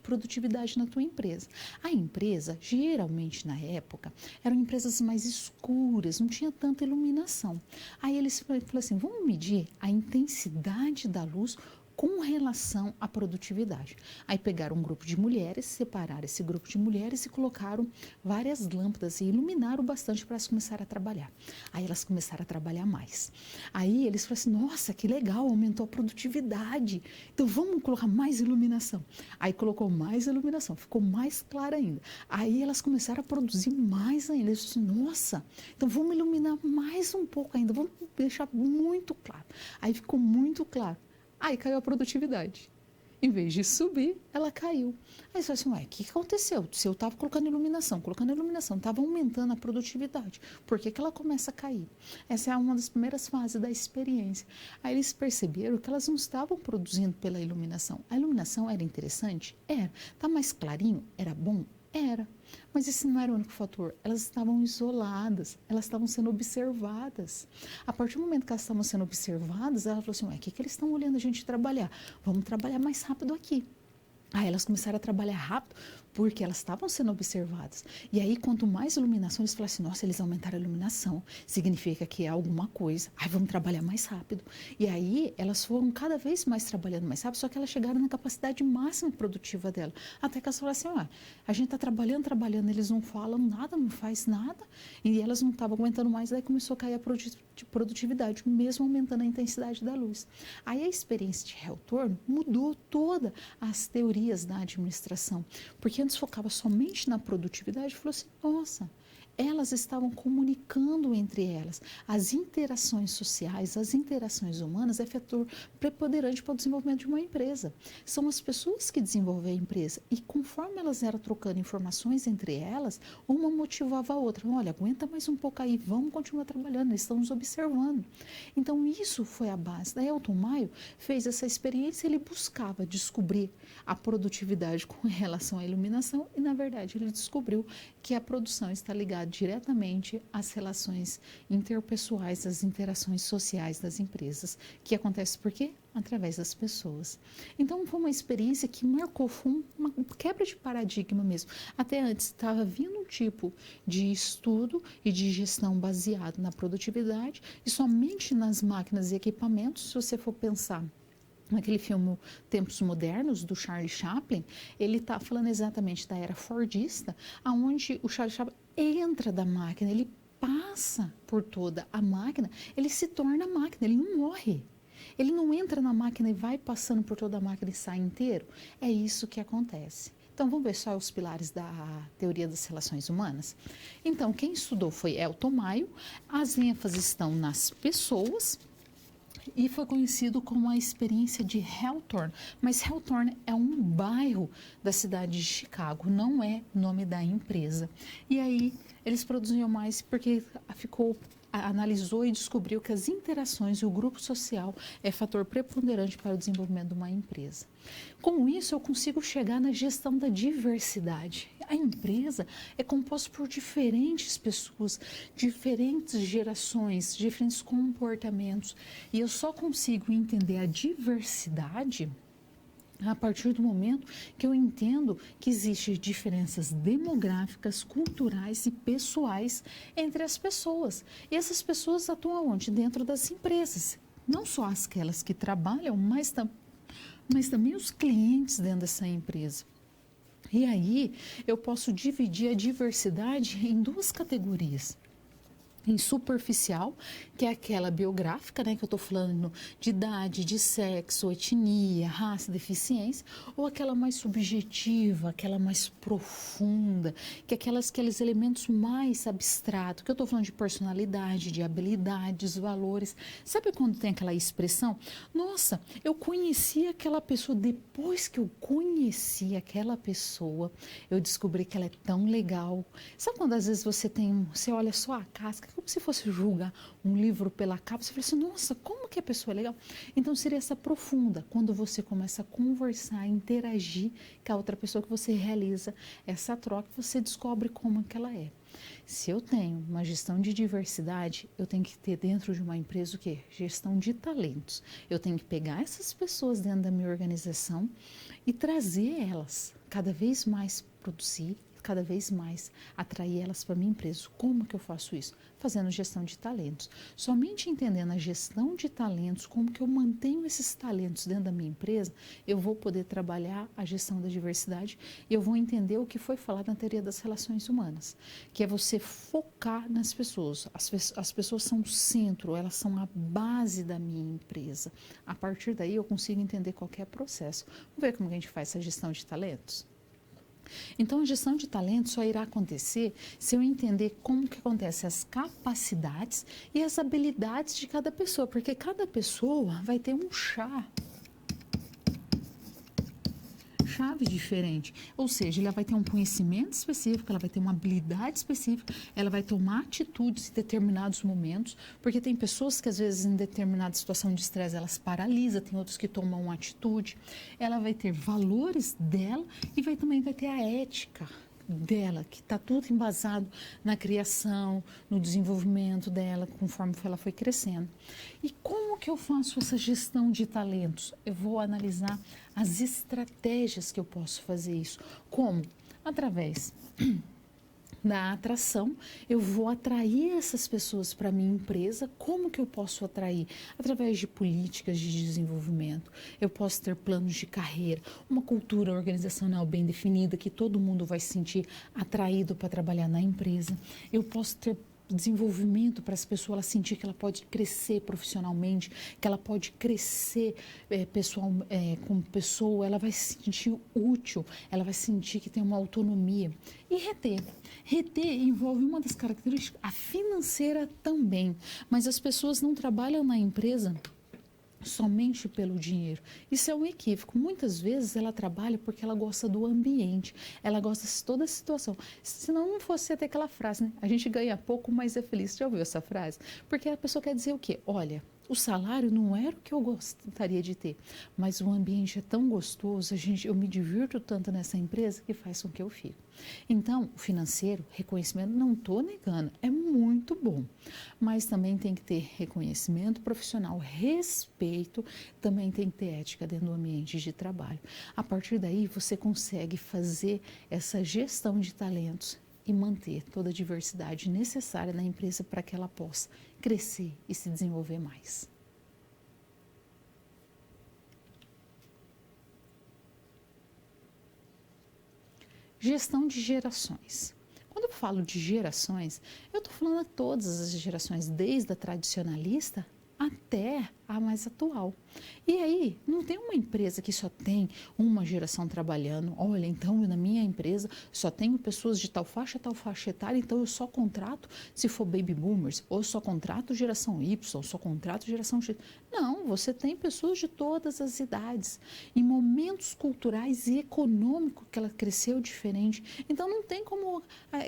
produtividade na tua empresa. A empresa, geralmente na época, eram empresas mais escuras, não tinha tanta iluminação. Aí eles falaram assim, vamos medir a intensidade da luz com relação à produtividade. Aí pegaram um grupo de mulheres, separaram esse grupo de mulheres e colocaram várias lâmpadas e iluminaram bastante para elas começarem a trabalhar. Aí elas começaram a trabalhar mais. Aí eles falaram assim, nossa, que legal, aumentou a produtividade. Então vamos colocar mais iluminação. Aí colocou mais iluminação, ficou mais clara ainda. Aí elas começaram a produzir mais ainda. Eles falaram assim, nossa, então vamos iluminar mais um pouco ainda, vamos deixar muito claro. Aí ficou muito claro. Aí caiu a produtividade. Em vez de subir, ela caiu. Aí você fala assim, ué, o que aconteceu? Se eu estava colocando iluminação, estava aumentando a produtividade. Por que ela começa a cair? Essa é uma das primeiras fases da experiência. Aí eles perceberam que elas não estavam produzindo pela iluminação. A iluminação era interessante? Era. Tá mais clarinho? Era bom? Era. Mas esse não era o único fator. Elas estavam isoladas, elas estavam sendo observadas. A partir do momento que elas estavam sendo observadas, ela falou assim, ué, o que eles estão olhando a gente trabalhar? Vamos trabalhar mais rápido aqui. Aí elas começaram a trabalhar rápido porque elas estavam sendo observadas. E aí, quanto mais iluminação, eles falaram assim, nossa, eles aumentaram a iluminação, significa que é alguma coisa. Aí vamos trabalhar mais rápido. E aí, elas foram cada vez mais trabalhando mais rápido, só que elas chegaram na capacidade máxima produtiva dela. Até que elas falaram assim, ó, a gente está trabalhando, eles não falam nada, não faz nada, e elas não estavam aguentando mais, daí começou a cair a produtividade, mesmo aumentando a intensidade da luz. Aí a experiência de Hawthorne mudou todas as teorias da administração, porque antes focava somente na produtividade, falou assim, nossa, elas estavam comunicando entre elas. As interações sociais, as interações humanas é fator preponderante para o desenvolvimento de uma empresa. São as pessoas que desenvolvem a empresa e conforme elas eram trocando informações entre elas, uma motivava a outra. Olha, aguenta mais um pouco aí, vamos continuar trabalhando, eles estão nos observando. Então isso foi a base. Daí Elton Maio fez essa experiência, ele buscava descobrir a produtividade com relação à iluminação e na verdade ele descobriu que a produção está ligada diretamente às relações interpessoais, às interações sociais das empresas, que acontece por quê? Através das pessoas. Então, foi uma experiência que marcou, foi uma quebra de paradigma mesmo. Até antes estava vindo um tipo de estudo e de gestão baseado na produtividade e somente nas máquinas e equipamentos, se você for pensar naquele filme Tempos Modernos, do Charlie Chaplin, ele está falando exatamente da era fordista, onde o Charlie Chaplin entra da máquina, ele passa por toda a máquina, ele se torna máquina, ele não morre. Ele não entra na máquina e vai passando por toda a máquina e sai inteiro. É isso que acontece. Então, vamos ver só os pilares da teoria das relações humanas? Então, quem estudou foi Elton Maio. As ênfases estão nas pessoas e foi conhecido como a experiência de Hawthorne. Mas Hawthorne é um bairro da cidade de Chicago, não é nome da empresa. E aí, eles produziam mais porque analisou e descobriu que as interações e o grupo social é fator preponderante para o desenvolvimento de uma empresa. Com isso, eu consigo chegar na gestão da diversidade. A empresa é composta por diferentes pessoas, diferentes gerações, diferentes comportamentos. E eu só consigo entender a diversidade a partir do momento que eu entendo que existem diferenças demográficas, culturais e pessoais entre as pessoas. E essas pessoas atuam onde? Dentro das empresas. Não só aquelas que trabalham, mas também os clientes dentro dessa empresa. E aí eu posso dividir a diversidade em duas categorias. Em superficial, que é aquela biográfica, né, que eu estou falando de idade, de sexo, etnia, raça, deficiência, ou aquela mais subjetiva, aquela mais profunda, que é aqueles elementos mais abstratos, que eu estou falando de personalidade, de habilidades, valores. Sabe quando tem aquela expressão? Nossa, eu conheci aquela pessoa, depois que eu conheci aquela pessoa, eu descobri que ela é tão legal. Sabe quando às vezes você olha só a casca, como se fosse julgar um livro pela capa, você fala assim, nossa, como que a pessoa é legal? Então seria essa profunda, quando você começa a conversar, interagir com a outra pessoa, que você realiza essa troca, você descobre como que ela é. Se eu tenho uma gestão de diversidade, eu tenho que ter dentro de uma empresa o quê? Gestão de talentos. Eu tenho que pegar essas pessoas dentro da minha organização e trazer elas cada vez mais produzir, cada vez mais atrair elas para a minha empresa. Como que eu faço isso? Fazendo gestão de talentos. Somente entendendo a gestão de talentos, como que eu mantenho esses talentos dentro da minha empresa, eu vou poder trabalhar a gestão da diversidade e eu vou entender o que foi falado na teoria das relações humanas, que é você focar nas pessoas. As pessoas são o centro, elas são a base da minha empresa. A partir daí eu consigo entender qualquer processo. Vamos ver como que a gente faz essa gestão de talentos? Então, a gestão de talento só irá acontecer se eu entender como que acontece as capacidades e as habilidades de cada pessoa, porque cada pessoa vai ter um chave diferente, ou seja, ela vai ter um conhecimento específico, ela vai ter uma habilidade específica, ela vai tomar atitudes em determinados momentos, porque tem pessoas que às vezes em determinada situação de estresse elas paralisam, tem outros que tomam uma atitude, ela vai ter valores dela e também vai ter a ética dela, que está tudo embasado na criação, no desenvolvimento dela, conforme ela foi crescendo. E como que eu faço essa gestão de talentos? Eu vou analisar as estratégias que eu posso fazer isso. Como? Através da atração, eu vou atrair essas pessoas para a minha empresa. Como que eu posso atrair? Através de políticas de desenvolvimento. Eu posso ter planos de carreira, uma cultura organizacional bem definida, que todo mundo vai se sentir atraído para trabalhar na empresa. Eu posso ter desenvolvimento para essa pessoa ela sentir que ela pode crescer profissionalmente, que ela pode crescer como pessoa, ela vai se sentir útil, ela vai sentir que tem uma autonomia. E reter. Reter envolve uma das características, a financeira também, mas as pessoas não trabalham na empresa somente pelo dinheiro. Isso é um equívoco. Muitas vezes ela trabalha porque ela gosta do ambiente, ela gosta de toda a situação. Senão não fosse até aquela frase, né? A gente ganha pouco, mas é feliz. Já ouviu essa frase? Porque a pessoa quer dizer o quê? Olha, o salário não era o que eu gostaria de ter, mas o ambiente é tão gostoso, eu me divirto tanto nessa empresa que faz com que eu fique. Então, o financeiro, reconhecimento, não estou negando, é muito bom, mas também tem que ter reconhecimento profissional, respeito, também tem que ter ética dentro do ambiente de trabalho. A partir daí, você consegue fazer essa gestão de talentos e manter toda a diversidade necessária na empresa para que ela possa crescer e se desenvolver mais. Gestão de gerações. Quando eu falo de gerações, eu estou falando de todas as gerações, desde a tradicionalista até a mais atual. E aí, não tem uma empresa que só tem uma geração trabalhando. Olha, então na minha empresa só tenho pessoas de tal faixa etária, então eu só contrato se for baby boomers, ou eu só contrato geração Y, só contrato geração X. Não, você tem pessoas de todas as idades, em momentos culturais e econômicos que ela cresceu diferente. Então não tem como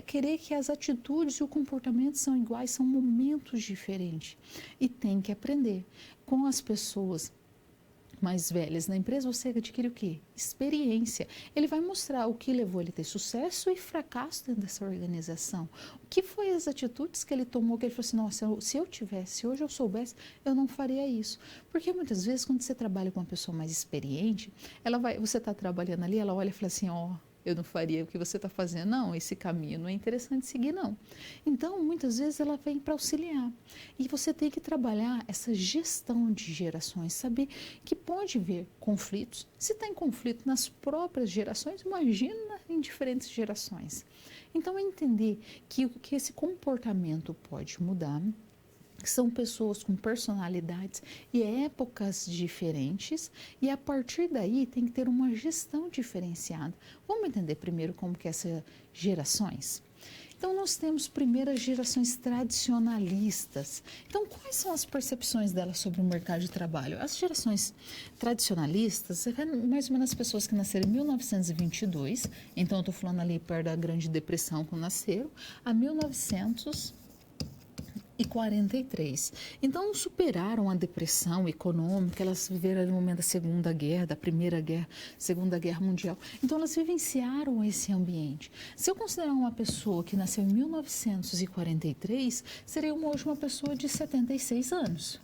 querer que as atitudes e o comportamento são iguais, são momentos diferentes. E tem que aprender. Com as pessoas mais velhas na empresa, você adquire o quê? Experiência. Ele vai mostrar o que levou ele a ter sucesso e fracasso dentro dessa organização. O que foi as atitudes que ele tomou, que ele falou assim, nossa, se eu tivesse, se hoje eu soubesse, eu não faria isso. Porque muitas vezes, quando você trabalha com uma pessoa mais experiente, você está trabalhando ali, ela olha e fala assim, ó, eu não faria o que você está fazendo. Não, esse caminho não é interessante seguir, não. Então, muitas vezes ela vem para auxiliar. E você tem que trabalhar essa gestão de gerações, saber que pode haver conflitos. Se está em conflito nas próprias gerações, imagina em diferentes gerações. Então, é entender que esse comportamento pode mudar, que são pessoas com personalidades e épocas diferentes, e a partir daí tem que ter uma gestão diferenciada. Vamos entender primeiro como que é essas gerações? Então, nós temos primeiras gerações tradicionalistas. Então, quais são as percepções delas sobre o mercado de trabalho? As gerações tradicionalistas, mais ou menos as pessoas que nasceram em 1922, então eu estou falando ali perto da Grande Depressão, quando nasceram, a 1943. Então, superaram a depressão econômica, elas viveram ali no momento da Segunda Guerra, da Primeira Guerra, Segunda Guerra Mundial. Então, elas vivenciaram esse ambiente. Se eu considerar uma pessoa que nasceu em 1943, seria hoje uma pessoa de 76 anos.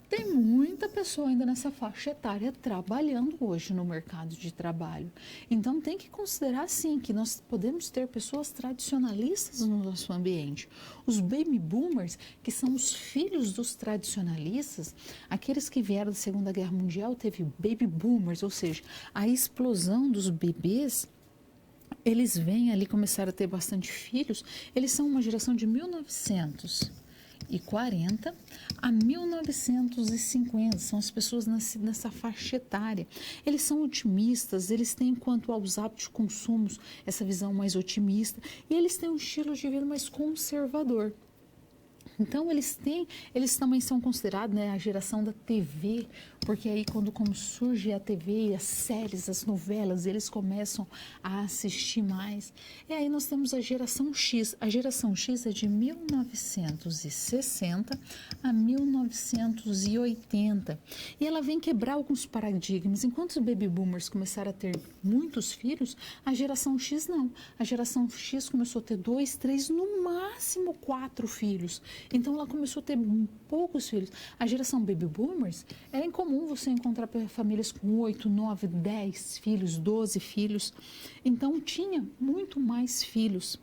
Tem muita pessoa ainda nessa faixa etária trabalhando hoje no mercado de trabalho. Então, tem que considerar, sim, que nós podemos ter pessoas tradicionalistas no nosso ambiente. Os baby boomers, que são os filhos dos tradicionalistas, aqueles que vieram da Segunda Guerra Mundial, teve baby boomers, ou seja, a explosão dos bebês. Eles vêm ali, começaram a ter bastante filhos, eles são uma geração de 1940 a 1950, são as pessoas nessa faixa etária. Eles são otimistas, eles têm, quanto aos hábitos de consumo, essa visão mais otimista, e eles têm um estilo de vida mais conservador. Então, eles também são considerados, né, a geração da TV, porque aí como surge a TV, as séries, as novelas, eles começam a assistir mais. E aí nós temos a geração X. A geração X é de 1960 a 1980. E ela vem quebrar alguns paradigmas. Enquanto os baby boomers começaram a ter muitos filhos, a geração X não. A geração X começou a ter 2, 3, no máximo 4 filhos. Então, ela começou a ter poucos filhos. A geração baby boomers, era incomum você encontrar famílias com 8, 9, 10 filhos, 12 filhos. Então, tinha muito mais filhos.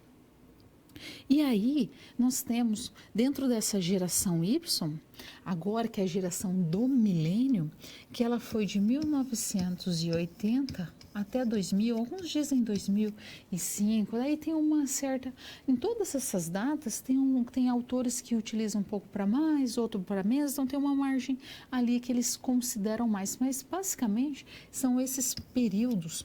E aí, nós temos, dentro dessa geração Y, agora que é a geração do milênio, que ela foi de 1980 até 2000, alguns dizem 2005, daí tem uma certa... Em todas essas datas, tem autores que utilizam um pouco para mais, outro para menos, então tem uma margem ali que eles consideram mais, mas basicamente são esses períodos.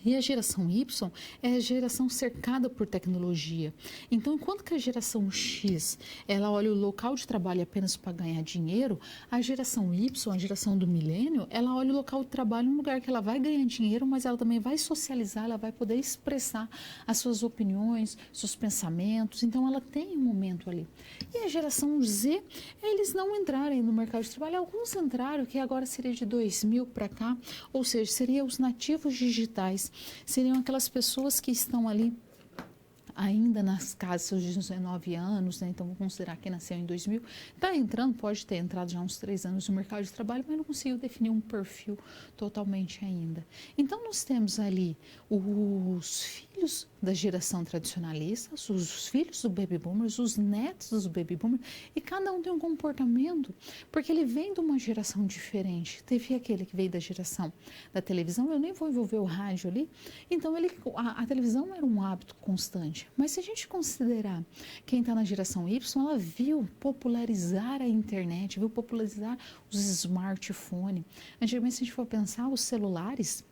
E a geração Y é a geração cercada por tecnologia. Então, enquanto que a geração X, ela olha o local de trabalho apenas para ganhar dinheiro, a geração Y, a geração do milênio, ela olha o local de trabalho um lugar que ela vai ganhar dinheiro, mas ela também vai socializar, ela vai poder expressar as suas opiniões, seus pensamentos. Então, ela tem um momento ali. E a geração Z, eles não entraram no mercado de trabalho. Alguns entraram, que agora seria de 2000 para cá, ou seja, seriam os nativos digitais. Seriam aquelas pessoas que estão ali ainda nas casas, seus 19 anos, né? Então vou considerar que nasceu em 2000, está entrando, pode ter entrado já há uns 3 anos no mercado de trabalho, mas não conseguiu definir um perfil totalmente ainda. Então nós temos ali os filhos da geração tradicionalista, os filhos do baby boomers, os netos dos baby boomers, e cada um tem um comportamento, porque ele vem de uma geração diferente. Teve aquele que veio da geração da televisão, eu nem vou envolver o rádio ali, então a televisão era um hábito constante. diferente. Mas se a gente considerar quem está na geração Y, ela viu popularizar a internet, viu popularizar os smartphones. Antigamente, se a gente for pensar, os celulares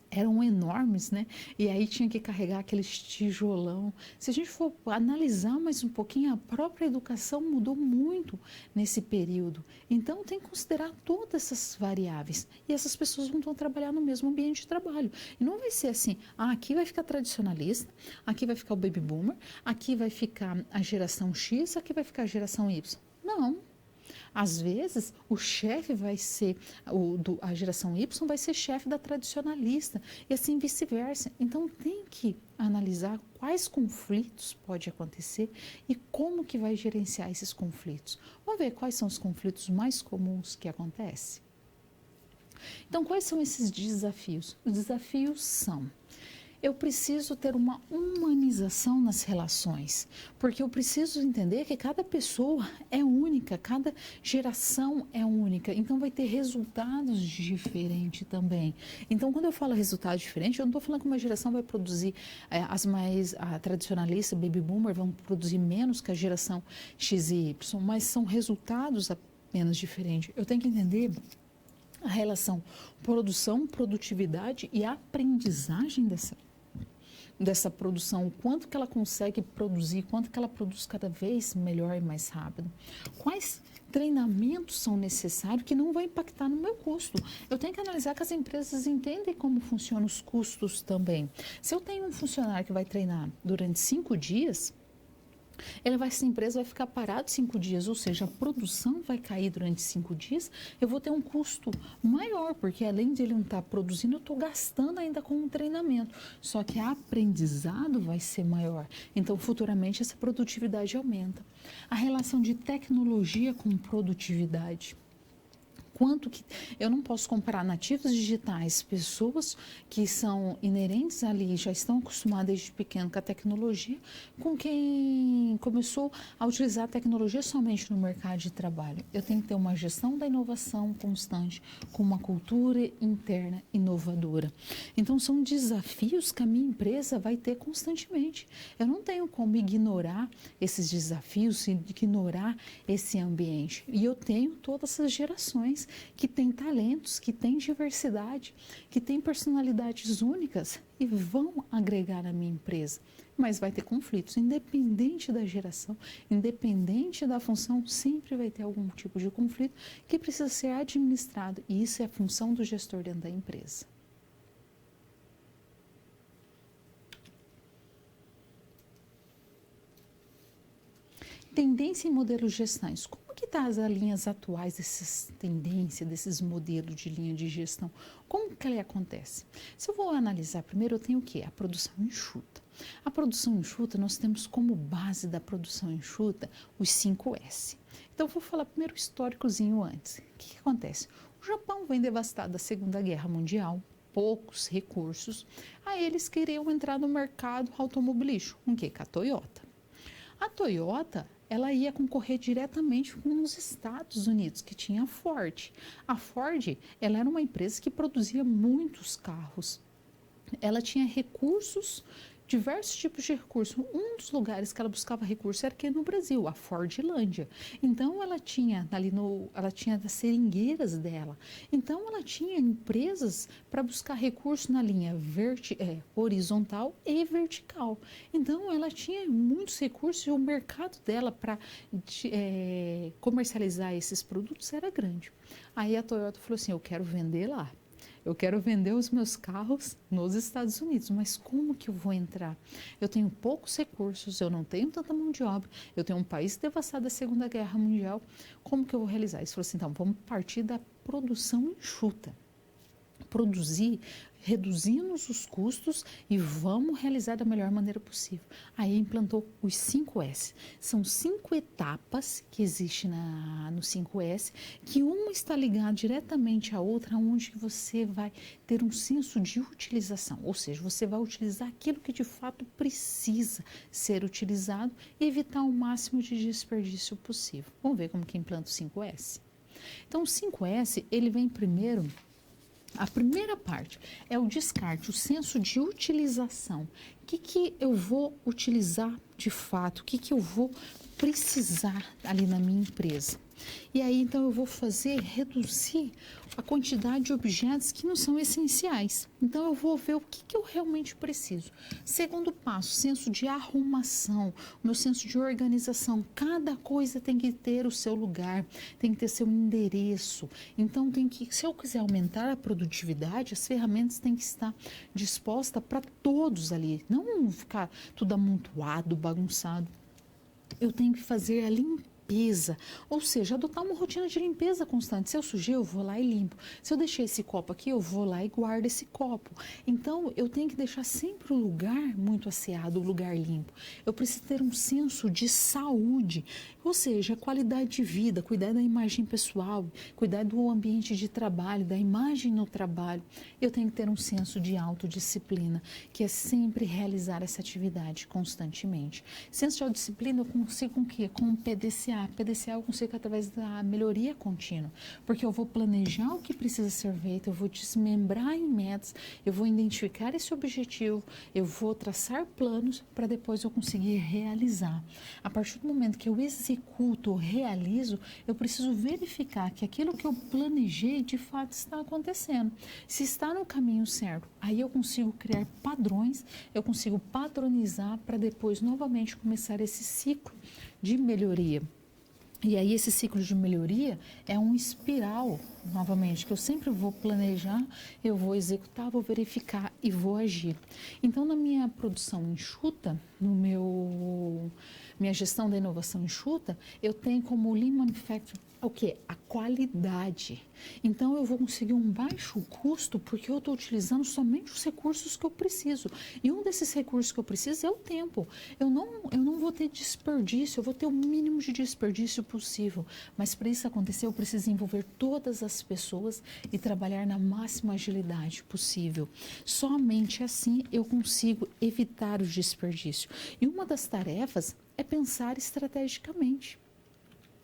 eram enormes, né? E aí tinha que carregar aqueles tijolão. Se a gente for analisar mais um pouquinho, a própria educação mudou muito nesse período. Então tem que considerar todas essas variáveis. E essas pessoas vão trabalhar no mesmo ambiente de trabalho. E não vai ser assim, aqui vai ficar tradicionalista, aqui vai ficar o baby boomer, aqui vai ficar a geração X, aqui vai ficar a geração Y. Não. Às vezes, o chefe vai ser, a geração Y vai ser chefe da tradicionalista e assim vice-versa. Então, tem que analisar quais conflitos pode acontecer e como que vai gerenciar esses conflitos. Vamos ver quais são os conflitos mais comuns que acontecem? Então, quais são esses desafios? Os desafios são: eu preciso ter uma humanização nas relações, porque eu preciso entender que cada pessoa é única, cada geração é única, então vai ter resultados diferentes também. Então, quando eu falo resultado diferente, eu não estou falando que uma geração vai produzir, as mais tradicionalistas, baby boomer, vão produzir menos que a geração X e Y, mas são resultados apenas diferentes. Eu tenho que entender a relação produção, produtividade e aprendizagem dessa produção, o quanto que ela consegue produzir, quanto que ela produz cada vez melhor e mais rápido. Quais treinamentos são necessários que não vão impactar no meu custo? Eu tenho que analisar que as empresas entendem como funcionam os custos também. Se eu tenho um funcionário que vai treinar durante 5 dias, essa empresa vai ficar parada 5 dias, ou seja, a produção vai cair durante 5 dias, eu vou ter um custo maior, porque além de ele não estar produzindo, eu estou gastando ainda com um treinamento. Só que o aprendizado vai ser maior. Então, futuramente, essa produtividade aumenta. A relação de tecnologia com produtividade. Quanto que eu não posso comparar nativos digitais, pessoas que são inerentes ali, já estão acostumadas desde pequeno com a tecnologia, com quem começou a utilizar a tecnologia somente no mercado de trabalho. Eu tenho que ter uma gestão da inovação constante, com uma cultura interna inovadora. Então, são desafios que a minha empresa vai ter constantemente. Eu não tenho como ignorar esses desafios, ignorar esse ambiente. E eu tenho todas essas gerações que têm talentos, que têm diversidade, que têm personalidades únicas e vão agregar na minha empresa. Mas vai ter conflitos, independente da geração, independente da função, sempre vai ter algum tipo de conflito que precisa ser administrado. E isso é a função do gestor dentro da empresa. Tendência em modelos de gestões. Como que estão as linhas atuais dessas tendências, desses modelos de linha de gestão? Como que ela acontece? Se eu vou analisar primeiro, eu tenho o quê? A produção enxuta. A produção enxuta, nós temos como base da produção enxuta os 5S. Então, eu vou falar primeiro o históricozinho antes. O que acontece? O Japão vem devastado da Segunda Guerra Mundial, poucos recursos, aí eles queriam entrar no mercado automobilístico. Com o quê? Com a Toyota. A Toyota, ela ia concorrer diretamente com os Estados Unidos, que tinha a Ford. A Ford, ela era uma empresa que produzia muitos carros. Ela tinha recursos, diversos tipos de recursos. Um dos lugares que ela buscava recursos era aqui no Brasil, a Fordlândia. Então, ela tinha das seringueiras dela. Então, ela tinha empresas para buscar recursos na linha horizontal e vertical. Então, ela tinha muitos recursos e o mercado dela para comercializar esses produtos era grande. Aí a Toyota falou assim, eu quero vender lá. Eu quero vender os meus carros nos Estados Unidos, mas como que eu vou entrar? Eu tenho poucos recursos, eu não tenho tanta mão de obra, eu tenho um país devastado da Segunda Guerra Mundial, como que eu vou realizar isso? Falei assim, então vamos partir da produção enxuta. Produzir, reduzindo os custos e vamos realizar da melhor maneira possível. Aí implantou os 5S. São 5 etapas que existem no 5S, que uma está ligada diretamente à outra, onde você vai ter um senso de utilização, ou seja, você vai utilizar aquilo que de fato precisa ser utilizado e evitar o máximo de desperdício possível. Vamos ver como que implanta o 5S? Então, o 5S, ele vem primeiro A primeira parte é o descarte, o senso de utilização. O que eu vou utilizar de fato? O que eu vou precisar ali na minha empresa? E aí, então, eu vou reduzir a quantidade de objetos que não são essenciais. Então, eu vou ver o que eu realmente preciso. Segundo passo, senso de arrumação, o meu senso de organização. Cada coisa tem que ter o seu lugar, tem que ter seu endereço. Então, se eu quiser aumentar a produtividade, as ferramentas têm que estar dispostas para todos ali. Não ficar tudo amontoado, bagunçado. Eu tenho que fazer a limpeza, ou seja, adotar uma rotina de limpeza constante. Se eu sujei, eu vou lá e limpo. Se eu deixei esse copo aqui, eu vou lá e guardo esse copo. Então, eu tenho que deixar sempre o lugar muito asseado, o lugar limpo. Eu preciso ter um senso de saúde, ou seja, qualidade de vida, cuidar da imagem pessoal, cuidar do ambiente de trabalho, da imagem no trabalho. Eu tenho que ter um senso de autodisciplina, que é sempre realizar essa atividade constantemente. Senso de autodisciplina eu consigo com o quê? Com o PDCA. PDCA eu consigo através da melhoria contínua, porque eu vou planejar o que precisa ser feito, eu vou desmembrar em metas, eu vou identificar esse objetivo, eu vou traçar planos para depois eu conseguir realizar. A partir do momento que eu executo, realizo, eu preciso verificar que aquilo que eu planejei de fato está acontecendo. Se está no caminho certo, aí eu consigo criar padrões, eu consigo padronizar para depois novamente começar esse ciclo de melhoria. E aí esse ciclo de melhoria é um espiral, novamente, que eu sempre vou planejar, eu vou executar, vou verificar e vou agir. Então, na minha produção enxuta, minha gestão da inovação enxuta, eu tenho como Lean Manufacturing o quê? A qualidade. Então, eu vou conseguir um baixo custo porque eu estou utilizando somente os recursos que eu preciso. E um desses recursos que eu preciso é o tempo. Eu não vou ter desperdício, eu vou ter o mínimo de desperdício possível. Mas para isso acontecer, eu preciso envolver todas as pessoas e trabalhar na máxima agilidade possível. Somente assim eu consigo evitar o desperdício. E uma das tarefas é pensar estrategicamente.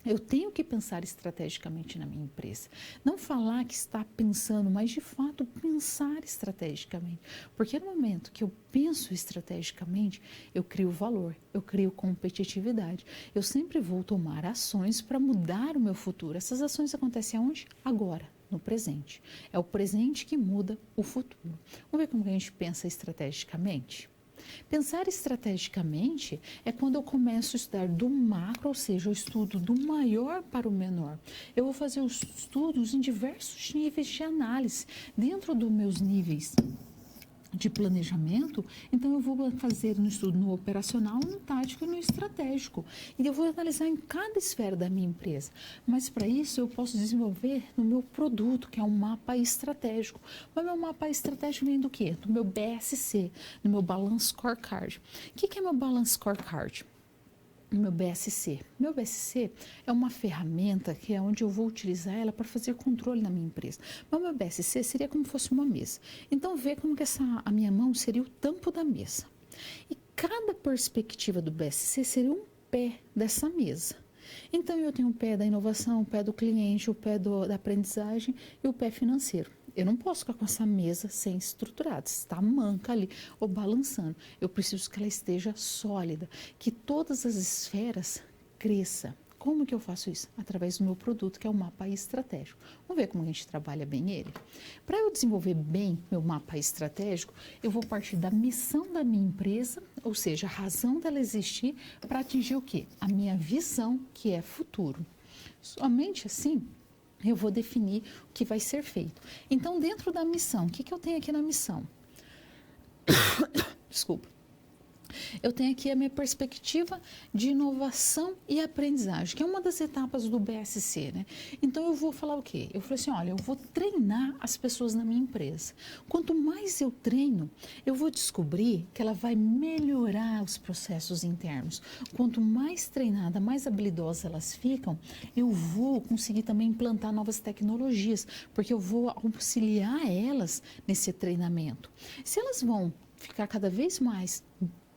Eu tenho que pensar estrategicamente na minha empresa. Não falar que está pensando, mas de fato pensar estrategicamente. Porque no momento que eu penso estrategicamente, eu crio valor, eu crio competitividade. Eu sempre vou tomar ações para mudar o meu futuro. Essas ações acontecem aonde? Agora, no presente. É o presente que muda o futuro. Vamos ver como a gente pensa estrategicamente? Pensar estrategicamente é quando eu começo a estudar do macro, ou seja, eu estudo do maior para o menor. Eu vou fazer os estudos em diversos níveis de análise, dentro dos meus níveis de planejamento, então eu vou fazer um estudo no operacional, no tático e no estratégico. E eu vou analisar em cada esfera da minha empresa. Mas para isso eu posso desenvolver no meu produto, que é um mapa estratégico. Mas meu mapa estratégico vem do quê? Do meu BSC, do meu Balance Scorecard. O que é meu Balance Scorecard? Meu BSC. Meu BSC é uma ferramenta que é onde eu vou utilizar ela para fazer controle na minha empresa. Mas meu BSC seria como se fosse uma mesa. Então, vê como que a minha mão seria o tampo da mesa. E cada perspectiva do BSC seria um pé dessa mesa. Então, eu tenho o pé da inovação, o pé do cliente, o pé da aprendizagem e o pé financeiro. Eu não posso ficar com essa mesa sem estruturada, está manca ali ou balançando. Eu preciso que ela esteja sólida, que todas as esferas cresçam. Como que eu faço isso? Através do meu produto, que é o mapa estratégico. Vamos ver como a gente trabalha bem ele? Para eu desenvolver bem meu mapa estratégico, eu vou partir da missão da minha empresa, ou seja, a razão dela existir, para atingir o quê? A minha visão, que é futuro. Somente assim eu vou definir o que vai ser feito. Então, dentro da missão, o que eu tenho aqui na missão? Desculpa. Eu tenho aqui a minha perspectiva de inovação e aprendizagem, que é uma das etapas do BSC, né? Então, eu vou falar o quê? Eu falei assim, olha, eu vou treinar as pessoas na minha empresa. Quanto mais eu treino, eu vou descobrir que ela vai melhorar os processos internos. Quanto mais treinada, mais habilidosas elas ficam, eu vou conseguir também implantar novas tecnologias, porque eu vou auxiliar elas nesse treinamento. Se elas vão ficar cada vez mais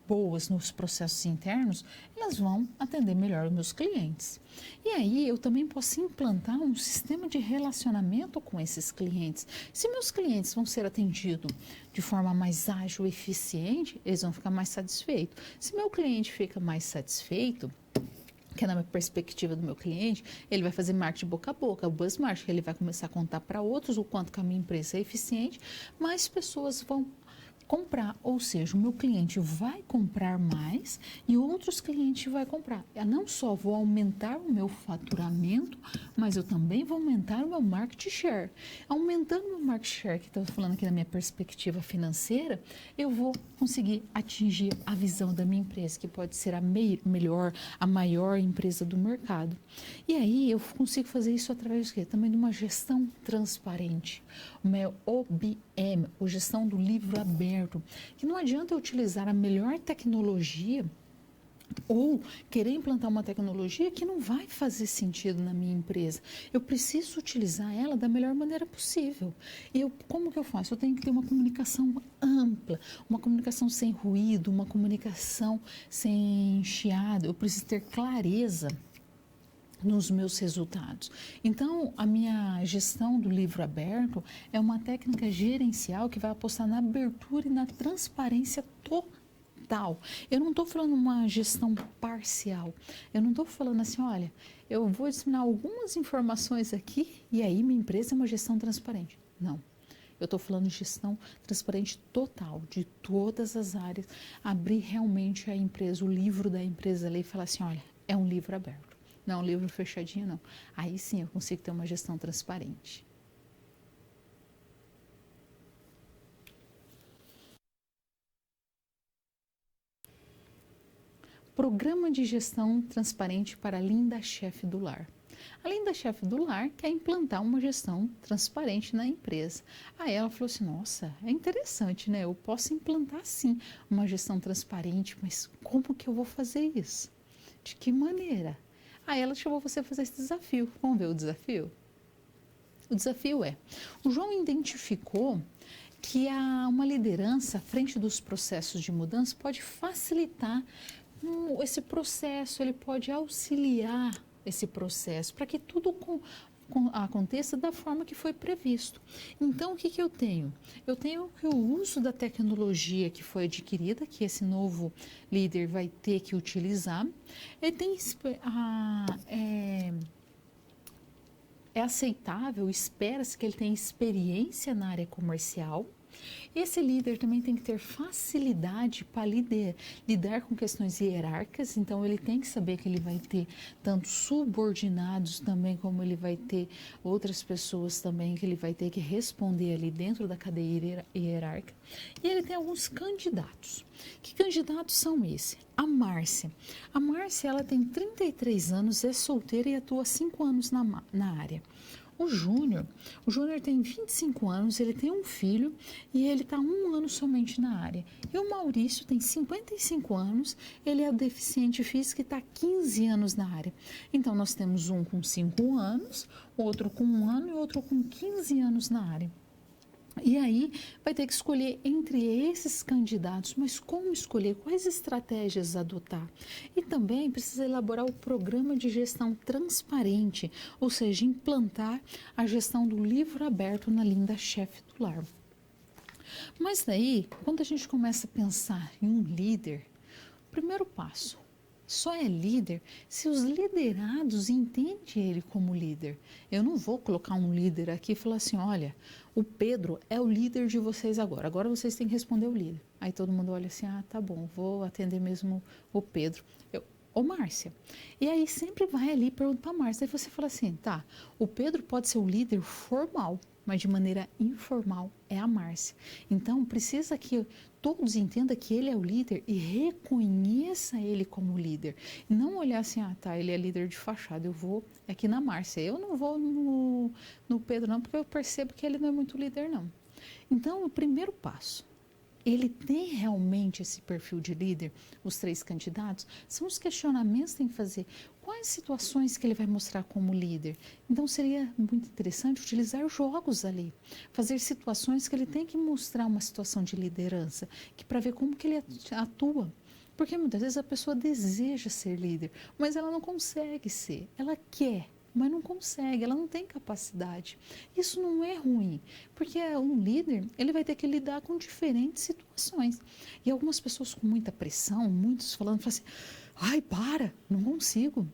boas nos processos internos, elas vão atender melhor os meus clientes. E aí eu também posso implantar um sistema de relacionamento com esses clientes. Se meus clientes vão ser atendidos de forma mais ágil e eficiente, eles vão ficar mais satisfeitos. Se meu cliente fica mais satisfeito, que é na perspectiva do meu cliente, ele vai fazer marketing boca a boca, o buzz marketing, ele vai começar a contar para outros o quanto que a minha empresa é eficiente, mais pessoas vão comprar, ou seja, o meu cliente vai comprar mais e outros clientes vão comprar. Eu não só vou aumentar o meu faturamento, mas eu também vou aumentar o meu market share. Aumentando o meu market share, que estou falando aqui na minha perspectiva financeira, eu vou conseguir atingir a visão da minha empresa, que pode ser a melhor, a maior empresa do mercado. E aí eu consigo fazer isso através do quê? Também de uma gestão transparente. O meu OBM, a gestão do livro aberto, que não adianta eu utilizar a melhor tecnologia ou querer implantar uma tecnologia que não vai fazer sentido na minha empresa. Eu preciso utilizar ela da melhor maneira possível. Como que eu faço? Eu tenho que ter uma comunicação ampla, uma comunicação sem ruído, uma comunicação sem chiado. Eu preciso ter clareza nos meus resultados. Então, a minha gestão do livro aberto é uma técnica gerencial que vai apostar na abertura e na transparência total. Eu não estou falando uma gestão parcial. Eu não estou falando assim, olha, eu vou disseminar algumas informações aqui e aí minha empresa é uma gestão transparente. Não. Eu estou falando de gestão transparente total, de todas as áreas. Abrir realmente a empresa, o livro da empresa ali e falar assim, olha, é um livro aberto. Não, um livro fechadinho não. Aí sim eu consigo ter uma gestão transparente. Programa de gestão transparente para a linda chefe do lar. A linda chefe do lar quer implantar uma gestão transparente na empresa. Aí ela falou assim, nossa, é interessante, né? Eu posso implantar sim uma gestão transparente, mas como que eu vou fazer isso? De que maneira? Aí ela chamou você a fazer esse desafio. Vamos ver o desafio? O desafio é, o João identificou que uma liderança à frente dos processos de mudança pode facilitar esse processo, ele pode auxiliar esse processo para que tudo aconteça da forma que foi previsto. Então, o que eu tenho? Eu tenho que o uso da tecnologia que foi adquirida, que esse novo líder vai ter que utilizar, ele tem é aceitável, espera-se que ele tenha experiência na área comercial. Esse líder também tem que ter facilidade para lidar com questões hierárquicas, então ele tem que saber que ele vai ter tanto subordinados também, como ele vai ter outras pessoas também que ele vai ter que responder ali dentro da cadeia hierárquica. E ele tem alguns candidatos. Que candidatos são esses? A Márcia. A Márcia, ela tem 33 anos, é solteira e atua há 5 anos na área. O Júnior tem 25 anos, ele tem um filho e ele está 1 ano somente na área. E o Maurício tem 55 anos, ele é deficiente físico e está 15 anos na área. Então, nós temos um com 5 anos, outro com 1 ano e outro com 15 anos na área. E aí vai ter que escolher entre esses candidatos, mas como escolher, quais estratégias adotar? E também precisa elaborar o programa de gestão transparente, ou seja, implantar a gestão do livro aberto na linda chefe do lar. Mas daí, quando a gente começa a pensar em um líder, o primeiro passo, só é líder se os liderados entendem ele como líder. Eu não vou colocar um líder aqui e falar assim, olha, o Pedro é o líder de vocês agora. Agora vocês têm que responder o líder. Aí todo mundo olha assim, tá bom, vou atender mesmo o Pedro. Ô Márcia. E aí sempre vai ali e pergunta para a Márcia. Aí você fala assim, tá, o Pedro pode ser o líder formal, mas de maneira informal é a Márcia. Então precisa que todos entendam que ele é o líder e reconheça ele como líder. E não olhar assim, ele é líder de fachada, eu vou aqui na Márcia. Eu não vou no Pedro não, porque eu percebo que ele não é muito líder não. Então o primeiro passo, ele tem realmente esse perfil de líder, os 3 candidatos, são os questionamentos que tem que fazer. Quais situações que ele vai mostrar como líder? Então, seria muito interessante utilizar jogos ali, fazer situações que ele tem que mostrar uma situação de liderança, para ver como que ele atua. Porque muitas vezes a pessoa deseja ser líder, mas ela não consegue ser. Ela quer, mas não consegue, ela não tem capacidade. Isso não é ruim, porque um líder, ele vai ter que lidar com diferentes situações. E algumas pessoas com muita pressão, muitos falando, falam assim, ai, para, não consigo.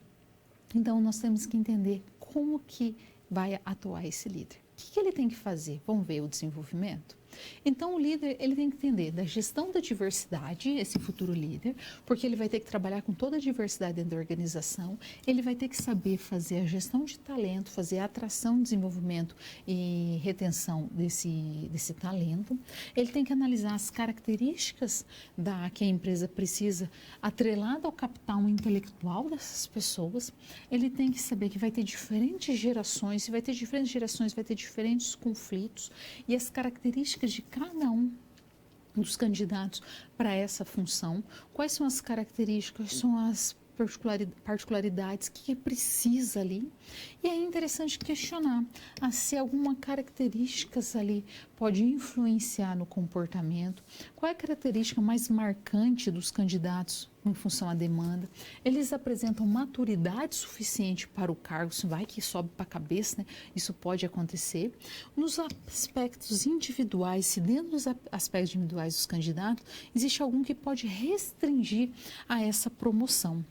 Então, nós temos que entender como que vai atuar esse líder. O que ele tem que fazer? Vamos ver o desenvolvimento? Então, o líder ele tem que entender da gestão da diversidade, esse futuro líder, porque ele vai ter que trabalhar com toda a diversidade dentro da organização, ele vai ter que saber fazer a gestão de talento, fazer a atração, desenvolvimento e retenção desse talento, ele tem que analisar as características que a empresa precisa, atrelada ao capital intelectual dessas pessoas, ele tem que saber que vai ter diferentes gerações, se vai ter diferentes gerações, vai ter diferentes conflitos, e as características de cada um dos candidatos para essa função, quais são as características, são as particularidades que precisa ali. E é interessante questionar se alguma características ali pode influenciar no comportamento, qual é a característica mais marcante dos candidatos em função à demanda. Eles apresentam maturidade suficiente para o cargo, isso vai que sobe para a cabeça, né? Isso pode acontecer. Nos aspectos individuais, se dentro dos aspectos individuais dos candidatos, existe algum que pode restringir a essa promoção.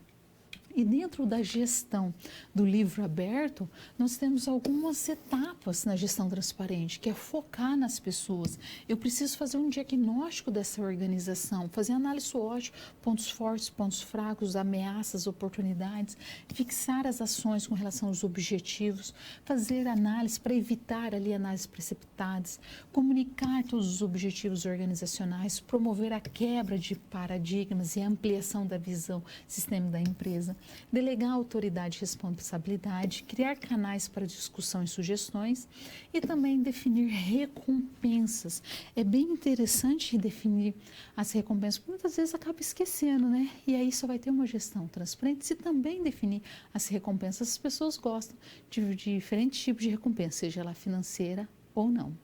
E dentro da gestão do livro aberto, nós temos algumas etapas na gestão transparente, que é focar nas pessoas. Eu preciso fazer um diagnóstico dessa organização, fazer análise SWOT, pontos fortes, pontos fracos, ameaças, oportunidades, fixar as ações com relação aos objetivos, fazer análise para evitar ali análises precipitadas, comunicar todos os objetivos organizacionais, promover a quebra de paradigmas e a ampliação da visão sistêmica da empresa, delegar autoridade e responsabilidade, criar canais para discussão e sugestões e também definir recompensas. É bem interessante definir as recompensas, porque muitas vezes acaba esquecendo, né? E aí só vai ter uma gestão transparente se também definir as recompensas. As pessoas gostam de diferentes tipos de recompensa, seja ela financeira ou não.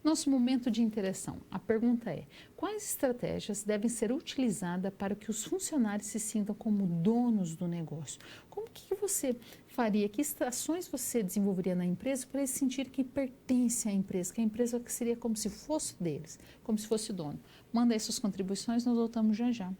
Nosso momento de interação. A pergunta é: quais estratégias devem ser utilizadas para que os funcionários se sintam como donos do negócio? Como que você faria? Que ações você desenvolveria na empresa para eles sentirem que pertence à empresa, que a empresa seria como se fosse deles, como se fosse dono? Manda aí suas contribuições, nós voltamos já já.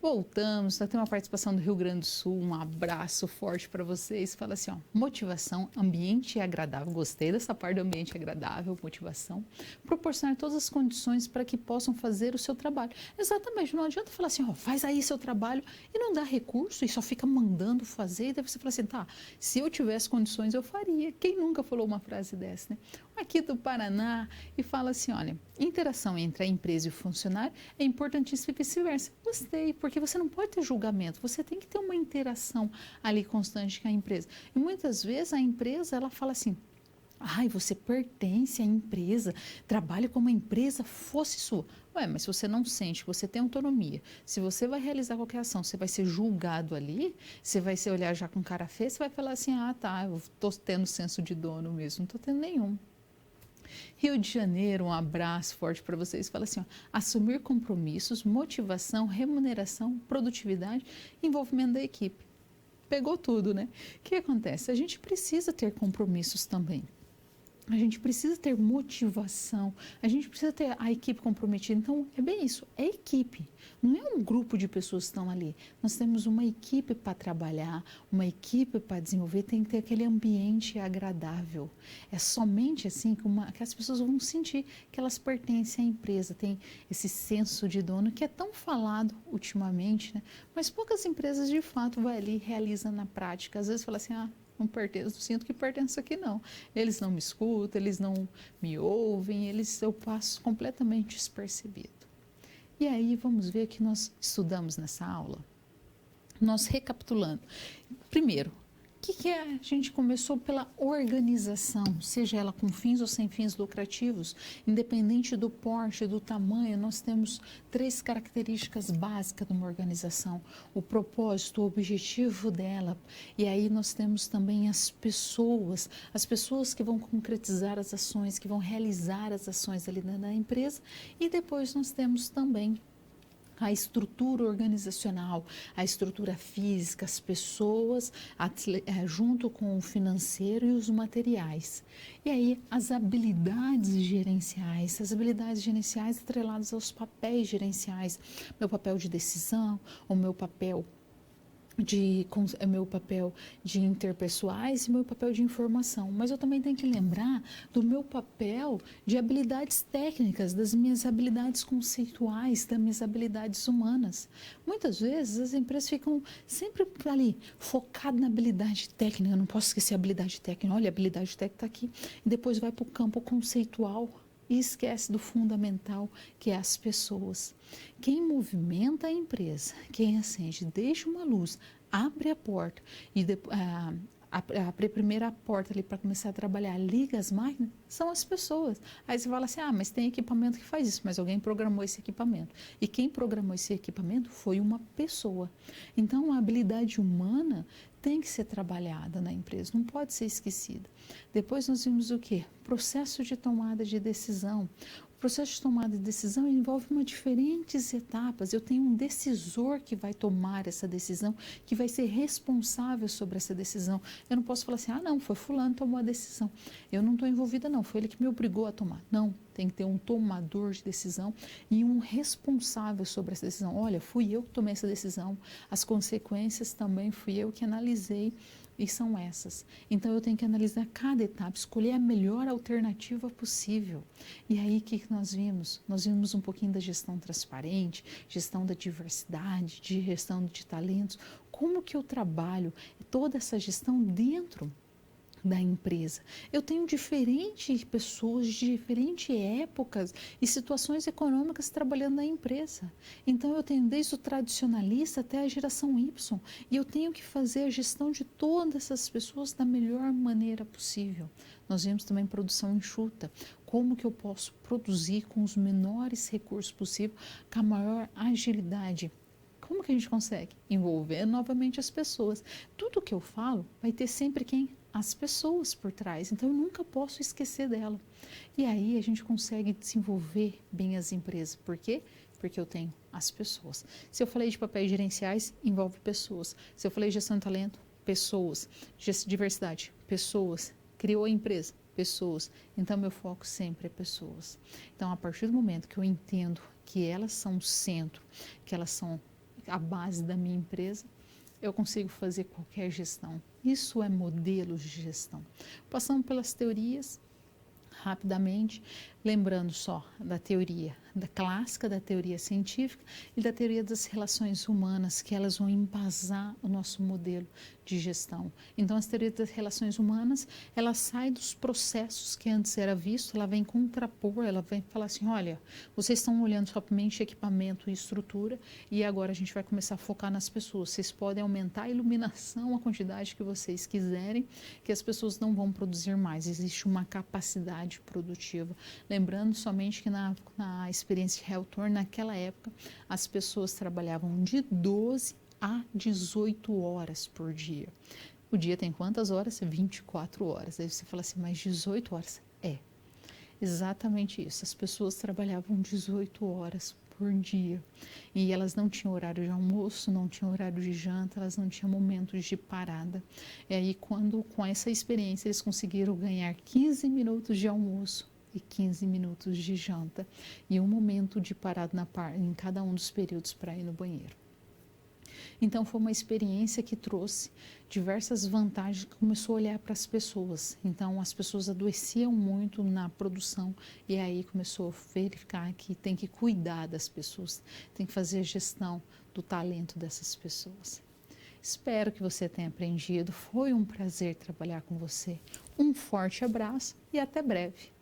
Voltamos, tem uma participação do Rio Grande do Sul, um abraço forte para vocês. Fala assim, ó, motivação, ambiente agradável, gostei dessa parte do ambiente agradável, motivação, proporcionar todas as condições para que possam fazer o seu trabalho. Exatamente, não adianta falar assim, ó, faz aí seu trabalho e não dá recurso e só fica mandando fazer, e daí você fala assim, tá, se eu tivesse condições eu faria. Quem nunca falou uma frase dessa, né? Aqui do Paraná, e fala assim, olha, interação entre a empresa e o funcionário é importantíssima e vice-versa. Gostei, porque você não pode ter julgamento, você tem que ter uma interação ali constante com a empresa. E muitas vezes a empresa, ela fala assim, ai, você pertence à empresa, trabalhe como a empresa fosse sua. Ué, mas se você não sente que você tem autonomia, se você vai realizar qualquer ação, você vai ser julgado ali, você vai se olhar já com cara feia, você vai falar assim, ah, tá, eu estou tendo senso de dono mesmo, não estou tendo nenhum. Rio de Janeiro, um abraço forte para vocês. Fala assim, ó, assumir compromissos, motivação, remuneração, produtividade, envolvimento da equipe. Pegou tudo, né? O que acontece? A gente precisa ter compromissos também. A gente precisa ter motivação, a gente precisa ter a equipe comprometida. Então, é bem isso, é equipe. Não é um grupo de pessoas que estão ali. Nós temos uma equipe para trabalhar, uma equipe para desenvolver, tem que ter aquele ambiente agradável. É somente assim que as pessoas vão sentir que elas pertencem à empresa, tem esse senso de dono que é tão falado ultimamente, né? Mas poucas empresas de fato vai ali e realizam na prática. Às vezes fala assim, não pertenço, não sinto que pertenço aqui não. Eles não me escutam, eles não me ouvem, eu passo completamente despercebido. E aí vamos ver o que nós estudamos nessa aula. Nós recapitulando. Primeiro, o que é? A gente começou pela organização, seja ela com fins ou sem fins lucrativos, independente do porte, do tamanho, nós temos 3 características básicas de uma organização: o propósito, o objetivo dela, e aí nós temos também as pessoas que vão concretizar as ações, que vão realizar as ações ali dentro da empresa, e depois nós temos também a estrutura organizacional, a estrutura física, as pessoas, junto com o financeiro e os materiais. E aí as habilidades gerenciais atreladas aos papéis gerenciais, meu papel de decisão, o meu papel de interpessoais e meu papel de informação. Mas eu também tenho que lembrar do meu papel de habilidades técnicas, das minhas habilidades conceituais, das minhas habilidades humanas. Muitas vezes as empresas ficam sempre ali, focadas na habilidade técnica. Eu não posso esquecer a habilidade técnica. Olha, a habilidade técnica está aqui. E depois vai para o campo conceitual e esquece do fundamental, que é as pessoas. Quem movimenta a empresa, quem acende, deixa uma luz, abre a porta e abre a primeira porta ali para começar a trabalhar, liga as máquinas, são as pessoas. Aí você fala assim, mas tem equipamento que faz isso, mas alguém programou esse equipamento. E quem programou esse equipamento foi uma pessoa. Então, a habilidade humana tem que ser trabalhada na empresa, não pode ser esquecida. Depois nós vimos o quê? Processo de tomada de decisão. O processo de tomada de decisão envolve diferentes etapas. Eu tenho um decisor que vai tomar essa decisão, que vai ser responsável sobre essa decisão. Eu não posso falar assim, não, foi fulano que tomou a decisão. Eu não estou envolvida não, foi ele que me obrigou a tomar. Não, tem que ter um tomador de decisão e um responsável sobre essa decisão. Olha, fui eu que tomei essa decisão, as consequências também fui eu que analisei. E são essas. Então, eu tenho que analisar cada etapa, escolher a melhor alternativa possível. E aí, o que nós vimos? Nós vimos um pouquinho da gestão transparente, gestão da diversidade, de gestão de talentos. Como que eu trabalho toda essa gestão dentro da empresa? Eu tenho diferentes pessoas de diferentes épocas e situações econômicas trabalhando na empresa. Então eu tenho desde o tradicionalista até a geração Y e eu tenho que fazer a gestão de todas essas pessoas da melhor maneira possível. Nós vimos também produção enxuta. Como que eu posso produzir com os menores recursos possível, com a maior agilidade? Como que a gente consegue? Envolver novamente as pessoas. Tudo que eu falo vai ter sempre quem? As pessoas por trás. Então, eu nunca posso esquecer dela. E aí, a gente consegue desenvolver bem as empresas. Por quê? Porque eu tenho as pessoas. Se eu falei de papéis gerenciais, envolve pessoas. Se eu falei de gestão de talento, pessoas. Diversidade, pessoas. Criou a empresa, pessoas. Então, meu foco sempre é pessoas. Então, a partir do momento que eu entendo que elas são o centro, que elas são a base da minha empresa, eu consigo fazer qualquer gestão. Isso é modelos de gestão. Passando pelas teorias, rapidamente, lembrando só da teoria da clássica, da teoria científica e da teoria das relações humanas, que elas vão embasar o nosso modelo de gestão. Então, as teorias das relações humanas, ela sai dos processos que antes era visto, ela vem contrapor, ela vem falar assim, olha, vocês estão olhando somente equipamento e estrutura e agora a gente vai começar a focar nas pessoas. Vocês podem aumentar a iluminação, a quantidade que vocês quiserem, que as pessoas não vão produzir mais. Existe uma capacidade produtiva. Lembrando somente que na experiência de Hawthorne, naquela época, as pessoas trabalhavam de 12 a 18 horas por dia. O dia tem quantas horas? 24 horas. Aí você fala assim, mas 18 horas? É, exatamente isso. As pessoas trabalhavam 18 horas por dia. E elas não tinham horário de almoço, não tinham horário de janta, elas não tinham momentos de parada. E aí, quando com essa experiência eles conseguiram ganhar 15 minutos de almoço e 15 minutos de janta e um momento de parada em cada um dos períodos para ir no banheiro. Então foi uma experiência que trouxe diversas vantagens, que começou a olhar para as pessoas. Então as pessoas adoeciam muito na produção e aí começou a verificar que tem que cuidar das pessoas, tem que fazer a gestão do talento dessas pessoas. Espero que você tenha aprendido. Foi um prazer trabalhar com você. Um forte abraço e até breve.